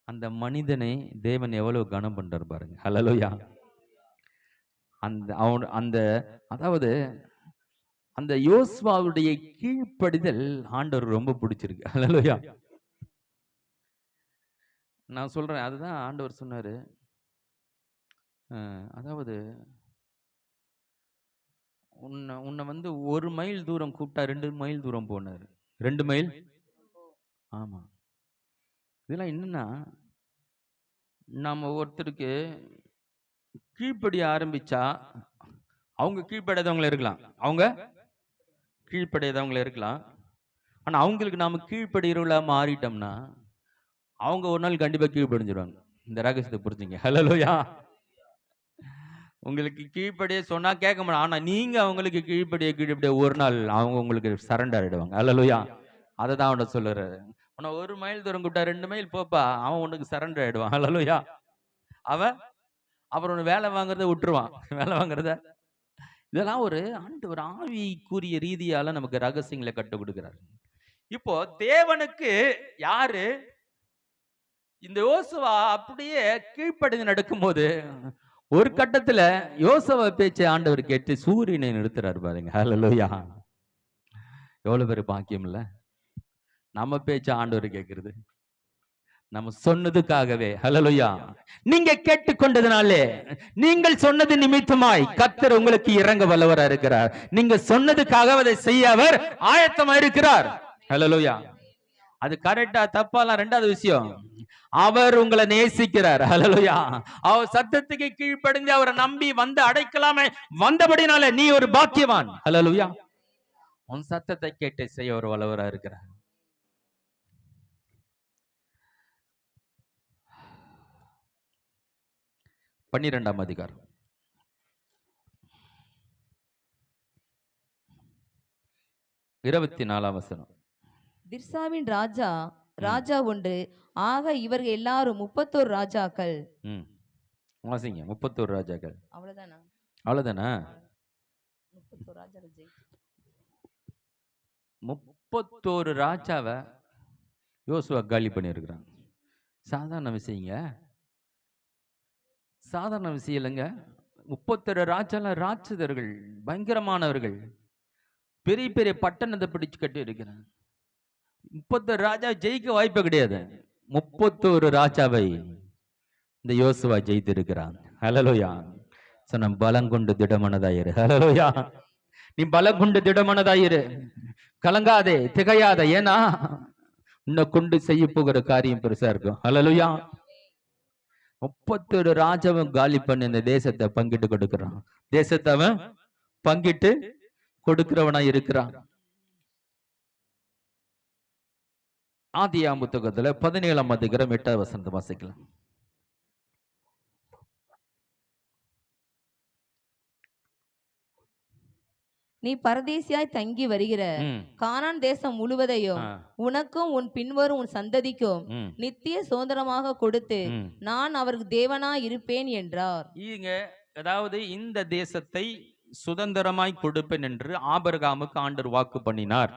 அந்த மனிதனை தேவன் எவ்வளவு கனம் பண்றார் பாருங்க. ஹல்லேலூயா. அந்த அதாவது அந்த யோசுவாவுடைய கீழ்ப்படிதல் ஆண்டவர் ரொம்ப பிடிச்சிருக்கு. அல்லேலூயா. நான் சொல்றேன், அதுதான் ஆண்டவர் சொன்னாரு. அதாவது உன்னை வந்து 1 மைல் தூரம் கூப்பிட்டா 2 மைல் தூரம் போனாரு. 2 மைல். ஆமா. இதெல்லாம் என்னன்னா, நம்ம ஒருத்தருக்கு கீழ்ப்படிய ஆரம்பிச்சா அவங்க கீழ்ப்படியாதவங்கள இருக்கலாம், அவங்க கீழ்ப்படியாதவங்கள இருக்கலாம். ஆனா அவங்களுக்கு நாம கீழ்ப்படிகிறவங்களா மாறிட்டோம்னா அவங்க ஒரு நாள் கண்டிப்பா கீழ்ப்படிஞ்சிருவாங்க. இந்த ரகசியத்தை புரிஞ்சுங்க. ஹல்லேலூயா. உங்களுக்கு கீழ்ப்படிய சொன்னா கேட்க மாட்டாங்க. ஆனா நீங்க அவங்களுக்கு கீழ்ப்படிய ஒரு நாள் அவங்க உங்களுக்கு சரண்டர் ஆயிடுவாங்க. ஹல்லேலூயா. அதை தான் அவன் சொல்லுறாரு. உன்னை 1 மைல் தூரம் கூப்பிட்டா 2 மைல் போப்பா, அவன் உனக்கு சரண்டர் ஆயிடுவான். ஹல்லேலூயா. அவன் அப்புறம் வேலை வாங்குறத விட்டுருவான். வேலை வாங்குறத. இதெல்லாம் ஒரு ஆவிக்குரிய ரீதியால நமக்கு ரகசியங்களை கற்றுக் கொடுக்கிறார். இப்போ தேவனுக்கு யாரு இந்த யோசுவா அப்படியே கீழ்ப்படிந்து நடக்கும்போது ஒரு கட்டத்துல யோசுவா பேச்சை ஆண்டவர் கேட்டு சூரியனை நிறுத்துறாரு பாருங்க. ஹல்லேலூயா. எவ்வளவு பேர் பாக்கியம் இல்ல நம்ம பேச்ச ஆண்டவர் கேட்கிறது. நம்ம சொன்னதுக்காகவே. ஹல்லேலூயா. நீங்க கேட்டுக்கொண்டதுனாலே, நீங்கள் சொன்னது நிமித்தமாய் கர்த்தர் உங்களுக்கு இறங்க வல்லவரா இருக்கிறார். நீங்க சொன்னதுக்காக அதை செய்ய அவர் ஆயத்தமா இருக்கிறார். ஹல்லேலூயா. அது கரெக்டா தப்பாலாம் ரெண்டாவது விஷயம். அவர் உங்களை நேசிக்கிறார். ஹல்லேலூயா. அவர் சத்தத்துக்கு கீழ்ப்படிந்து அவரை நம்பி வந்து அடைக்கலாமே வந்தபடினால நீ ஒரு பாக்கியவான். ஹல்லேலூயா. உன் சத்தத்தை கேட்டு செய்ய ஒரு வல்லவரா இருக்கிறார். பன்னிரெண்டாம் அதிகாரம் 24ஆம் வசனம். திர்சாவின் ராஜா ஒன்று ஆக இவர்கள் எல்லாரும் 31 ராஜாக்கள். வாசிங்க. 31 ராஜாக்கள். அவ்வளவுதானா? அவ்வளவுதானா? 31 ராஜாக்கள் ஜெயிச்சு 31 ராஜாவை யோசுவா காலி பண்ணியிருக்கிறான். சாதாரண விஷயங்க, சாதாரண விஷயம் இல்லைங்க. 31 ராஜாலாம் ராட்சதர்கள், பயங்கரமானவர்கள், பெரிய பெரிய பட்டணத்தை பிடிச்சு கட்டி இருக்கிறான். 31 ராஜா ஜெயிக்க வாய்ப்பு கிடையாது. 31 ராஜாவை இந்த யோசுவா ஜெயித்து இருக்கிறான். ஹல்லேலூயா. சொன்ன பலம் கொண்டு திடமனதாயிரு. ஹல்லேலூயா. நீ பலம் கொண்டு திடமனதாயிரு, கலங்காதே, திகையாத. ஏன்னா உன்னை கொண்டு செய்ய போகிற காரியம் பெருசா இருக்கும். ஹல்லேலூயா. 31 ராஜாவும் காலி பண்ணி இந்த தேசத்தை பங்கிட்டு கொடுக்கிறான். தேசத்தை அவன் பங்கிட்டு கொடுக்கிறவனா இருக்கிறான். ஆதியாகமம் புத்தகத்துல 17ஆம் அதிகாரம் 8ஆம் வசனத்தை வாசிக்கலாம். நீ பரதேசியாய் தங்கி வருகிற கானான் தேசம் முழுவதையும் உனக்கும் உன் பின்வரும் உன் சந்ததிக்கும் நித்திய சுதந்திரமாக கொடுத்து நான் அவருக்கு தேவனாய் இருப்பேன் என்றார். அதாவது இந்த தேசத்தை சுதந்திரமாய் கொடுப்பேன் என்று ஆபிரகாமுக்கு ஆண்டவர் வாக்கு பண்ணினார்.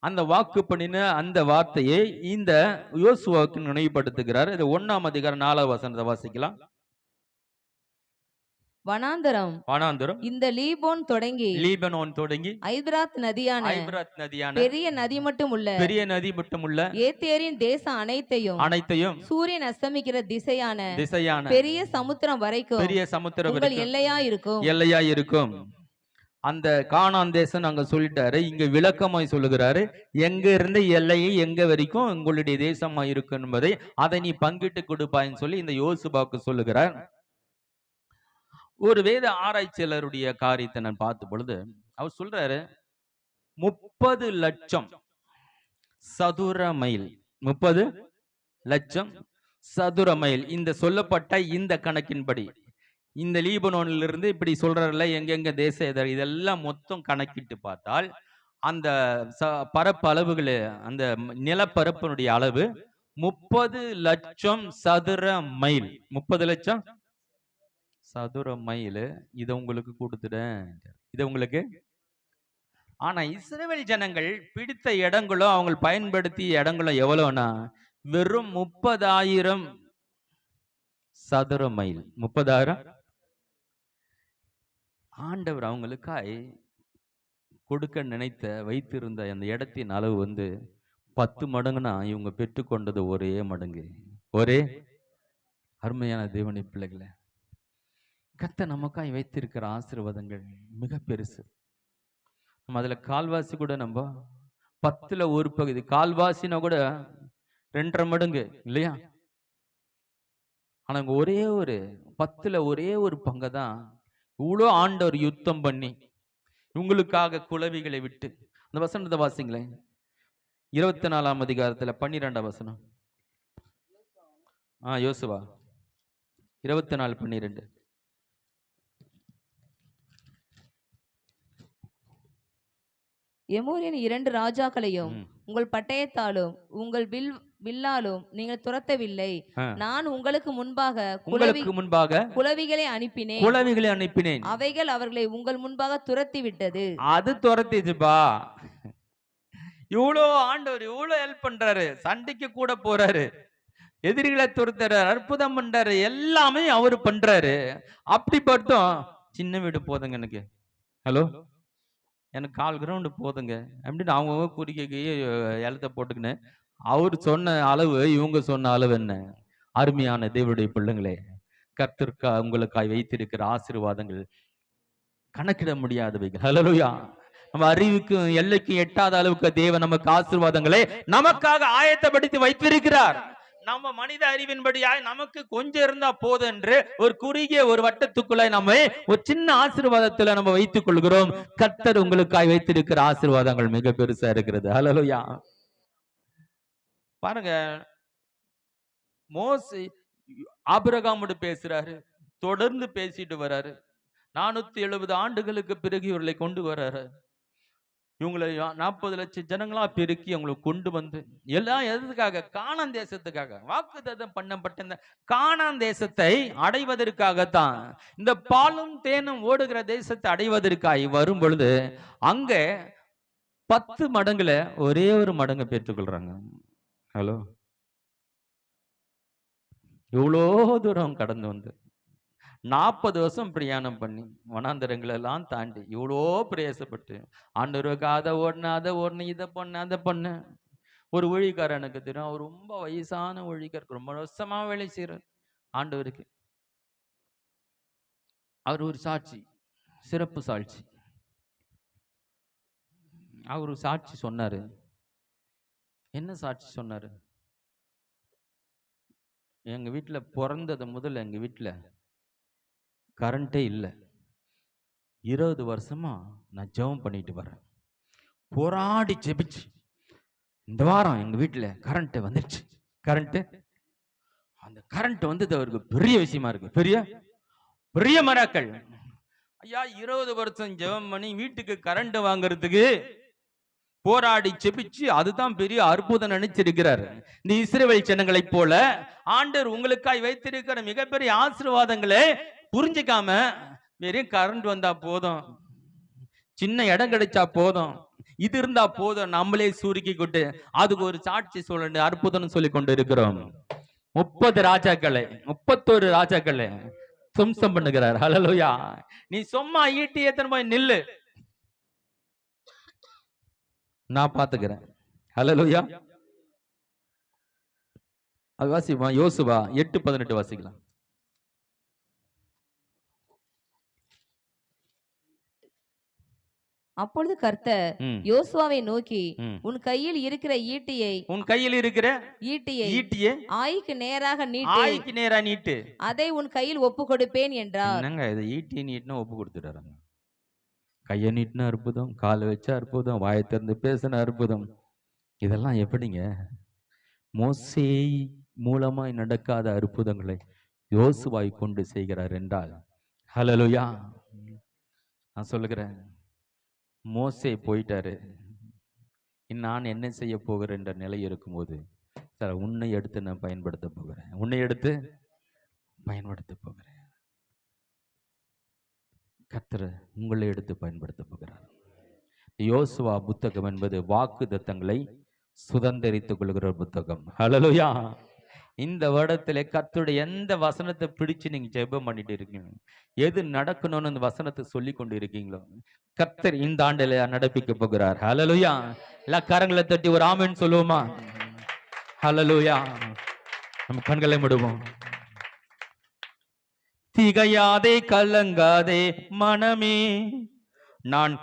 அந்த வாக்கு பண்ணின அந்த வார்த்தையை இந்த யோசுவாவுக்கு நினைவுபடுத்துகிறார். இது 1ஆம் அதிகாரம் 4ஆம் வசனத்தை வாசிக்கலாம். வனாந்தரம் இந்த லீபனோன் தொடங்கி ஐபிராத் நதியான பெரிய நதி மட்டும் உள்ள ஏத்தேரின் தேசம் அனைத்தையும் சூரியன் அஸ்தமிக்கிற திசையான பெரிய சமுத்திரம் வரைக்கும் எல்லையா இருக்கும். அந்த கானான் தேசம் நாங்க சொல்லிட்டாரு. இங்க விளக்கமாய் சொல்லுகிறாரு, எங்க இருந்து எல்லையை எங்க வரைக்கும் உங்களுடைய தேசமா இருக்கும் என்பதை அதை நீ பங்கிட்டு கொடுப்பாயின்னு சொல்லி இந்த யோசுவாவுக்கு சொல்லுகிறார். ஒரு வேத ஆராய்ச்சியாளருடைய காரியத்தை நான் பார்த்த பொழுது அவர் சொல்றாரு, 30 லட்சம் சதுர மைல், 30 லட்சம் சதுர மைல். இந்த சொல்லப்பட்ட இந்த கணக்கின்படி இந்த லீபனோன்ல இருந்து இப்படி சொல்றாருல எங்கெங்க தேசம் இதெல்லாம் மொத்தம் கணக்கிட்டு பார்த்தால் அந்த பரப்பு அளவுகள், அந்த நிலப்பரப்பினுடைய அளவு 30 லட்சம் சதுர மைல். 30 லட்சம் சதுர மைல். இதை உங்களுக்கு கொடுத்துட்டேன், இதை உங்களுக்கு. ஆனா இஸ்ரவேல் ஜனங்கள் பிடித்த இடங்களும் அவங்க பயன்படுத்திய இடங்களும் எவ்வளவுனா வெறும் 30,000 சதுர மைல். 30,000. ஆண்டவர் அவங்களுக்காய் கொடுக்க நினைத்த வைத்திருந்த அந்த இடத்தின் அளவு 10 மடங்குனா இவங்க பெற்றுக்கொண்டது ஒரே மடங்கு. ஒரே அருமையான தேவனை பிள்ளைகளை, கர்த்தர் நமக்காய் வைத்திருக்கிற ஆசீர்வாதங்கள் மிக பெருசு. நம்ம அதுல கால்வாசி கூட நம்ம 10ல் ஒரு பகுதி, கால்வாசினா கூட 2.5 மடங்கு இல்லையா? ஆனா ஒரே ஒரு 10ல் ஒரே ஒரு பங்கு தான் இவ்வளோ ஆண்டவர் யுத்தம் பண்ணி உங்களுக்காக குளவிகளை விட்டு. அந்த வசனத்தை வாசிங்களேன், 24ஆம் அதிகாரத்துல 12ஆம் வசனம். யோசுவா 24:12. எமோரியன் 2 ராஜாக்களையும் உங்கள் பட்டயத்தாலும் உங்கள் வில்லாலும் நீங்கள் துரத்தவில்லை. நான் உங்களுக்கு முன்பாக குளவிகளை அனுப்பினேன். அவைகள் அவர்களை உங்கள் முன்பாக துரத்தி விட்டது. அது துரத்திச்சுப்பா. இவ்வளோ ஆண்டவர் இவ்வளோ ஹெல்ப் பண்றாரு, சண்டைக்கு கூட போறாரு, எதிரிகளை துரத்துறாரு, அற்புதம் பண்றாரு, எல்லாமே அவரு பண்றாரு. அப்படி பார்த்தோம் சின்ன வீடு போதுங்க எனக்கு, ஹலோ எனக்கு 1/4 கிரவுண்டு போதுங்க அப்படின்னு அவங்க குறிக்கைக்கு எழுத்த போட்டுக்கின்னு அவர் சொன்ன அளவு இவங்க சொன்ன அளவு என்ன? அருமையான தேவனுடைய பிள்ளைங்களே, கர்த்தருக்கு உங்களுக்காய் வைத்திருக்கிற ஆசீர்வாதங்கள் கணக்கிட முடியாதவைகள். ஹல்லேலூயா. நம்ம அறிவுக்கு எல்லைக்கு எட்டாத அளவுக்கு தேவன் நமக்கு ஆசீர்வாதங்களை நமக்காக ஆயத்தப்படுத்தி வைத்திருக்கிறார். நம்ம மனித அறிவின்படியாய் நமக்கு கொஞ்சம் இருந்தா போதும் என்று ஒரு குறுகிய ஒரு வட்டத்துக்குள்ள நம்ம ஒரு சின்ன ஆசீர்வாதத்துல நம்ம வைத்துக் கொள்கிறோம். கர்த்தர் உங்களுக்காய் வைத்திருக்கிற ஆசீர்வாதங்கள் மிக பெருசா இருக்கிறது. ஹல்லேலூயா. பாருங்க, மோசே ஆபிரகாமோடு பேசுறாரு, தொடர்ந்து பேசிட்டு வர்றாரு. 470 ஆண்டுகளுக்கு பிறகு இவர்களை கொண்டு வர்றாரு. இவங்களை 40 லட்சம் ஜனங்களா பெருக்கி அவங்களை கொண்டு வந்து எல்லாம் எதுக்காக? கானான் தேசத்துக்காக. வாக்குத்தத்தம் பண்ணப்பட்ட இந்த கானான் தேசத்தை அடைவதற்காகத்தான், இந்த பாலும் தேனும் ஓடுகிற தேசத்தை அடைவதற்காக வரும் பொழுது அங்க 10 மடங்குல ஒரே ஒரு மடங்கு பெற்றுக்கொள்றாங்க. ஹலோ, இவ்வளோ தூரம் கடந்து வந்து 40 வருஷம் பிரயாணம் பண்ணி வனாந்தரங்களெல்லாம் தாண்டி இவ்வளோ பிரயாசப்பட்டு ஆண்டவருக்கு அதை ஓடணும் இதை பண்ண. ஒரு ஊழியக்காரர் எனக்கு தெரியும், அவர் ரொம்ப வயசான ஊழியக்காரர், ரொம்ப வருஷமா வேலை செய்யறார் ஆண்டவருக்கு. அவர் ஒரு சாட்சி, சிறப்பு சாட்சி. அவர் ஒரு சாட்சி சொன்னாரு. என்ன சாட்சி சொன்னாரு? எங்க வீட்டுல பிறந்தது முதல்ல எங்க வீட்டுல கரண்டே இல்லை. 20 வருஷமா நான் ஜெபம் பண்ணிட்டு வரேன், போராடி ஜெபிச்சு இந்த வாரம் எங்க வீட்டுல கரண்ட் வந்துருச்சு. அந்த கரண்ட் வந்தது அவருக்கு பெரிய விஷயமா இருக்கு, பெரிய மராக்கள். ஐயா, 20 வருஷம் ஜெபம் பண்ணி வீட்டுக்கு கரண்ட் வாங்குறதுக்கு போராடி செபிச்சு அதுதான் பெரிய அற்புதம் நினைச்சிருக்கிறார். இந்த இஸ்ரவேல் ஜனங்களை போல ஆண்டவர் உங்களுக்காய் வைத்திருக்கிற மிகப்பெரிய ஆசீர்வாதங்களை புரிஞ்சுக்காம வெறும் கரண்ட் வந்தா போதும், சின்ன இடம் கிடைச்சா போதும், இது இருந்தா போதும், நம்மளே சுருக்கி கொண்டு அதுக்கு ஒரு சாட்சி சொல்ல அற்புதம் சொல்லி கொண்டு இருக்கிறோம். 31 ராஜாக்களை தும்சம் பண்ணுகிறார். ஹல்லேலூயா. நீ சும்மா ஈட்டி ஏத்தன போய் நில்லு, நான் பாத்துக்கிறேன். ஹல்லேலூயா. அது வாசிமா, யோசுவா 8:18 வாசிக்கலாம். அப்பொழுது கர்த்தர் யோசுவாவை நோக்கி, உன் கையில் இருக்கிற ஈட்டியை ஆய்க்கு நேராக நீட்டு, அதை உன் கையில் ஒப்பு கொடுப்பேன் என்றார். என்னங்க இது ஈட்டி நீட்டினா ஒப்பு கொடுத்துட்டாங்க? கையை நீட்டின அற்புதம், காலை வச்ச அற்புதம், வாயை திறந்து பேசின அற்புதம், இதெல்லாம் எப்படிங்க? மோசே மூலமாய் நடக்காத அற்புதங்களை யோசுவாவை கொண்டு செய்கிறார் என்றால், ஹல்லேலூயா. நான் சொல்லுகிறேன், மோசே போயிட்டாரு, நான் என்ன செய்ய போகிறேன் என்ற நிலை இருக்கும்போது, சார் உன்னை எடுத்து நான் பயன்படுத்த போகிறேன். கர்த்தர் உங்களை எடுத்து பயன்படுத்த போகிறார். யோசுவா புத்தகம் என்பது வாக்கு தத்தங்களை சுதந்திரித்துக் கொள்கிற புத்தகம். ஹல்லேலூயா. இந்த வருடத்துல கர்த்தருடைய எந்த வசனத்தை பிடிச்சு நீங்க ஜெபம் பண்ணிட்டு இருக்கீங்க, எது நடக்கணும்னு அந்த வசனத்தை சொல்லி கொண்டு இருக்கீங்களோ, கர்த்தர் இந்த ஆண்டுல நடப்பிக்க போகிறார். ஹalleluya. எல்லா கரங்களை தட்டி ஒரு ஆமென் சொல்லுவோமா? ஹalleluya. நம்ம கண்களை மூடுவோம். திகையாதே கலங்காதே மனமே, நான்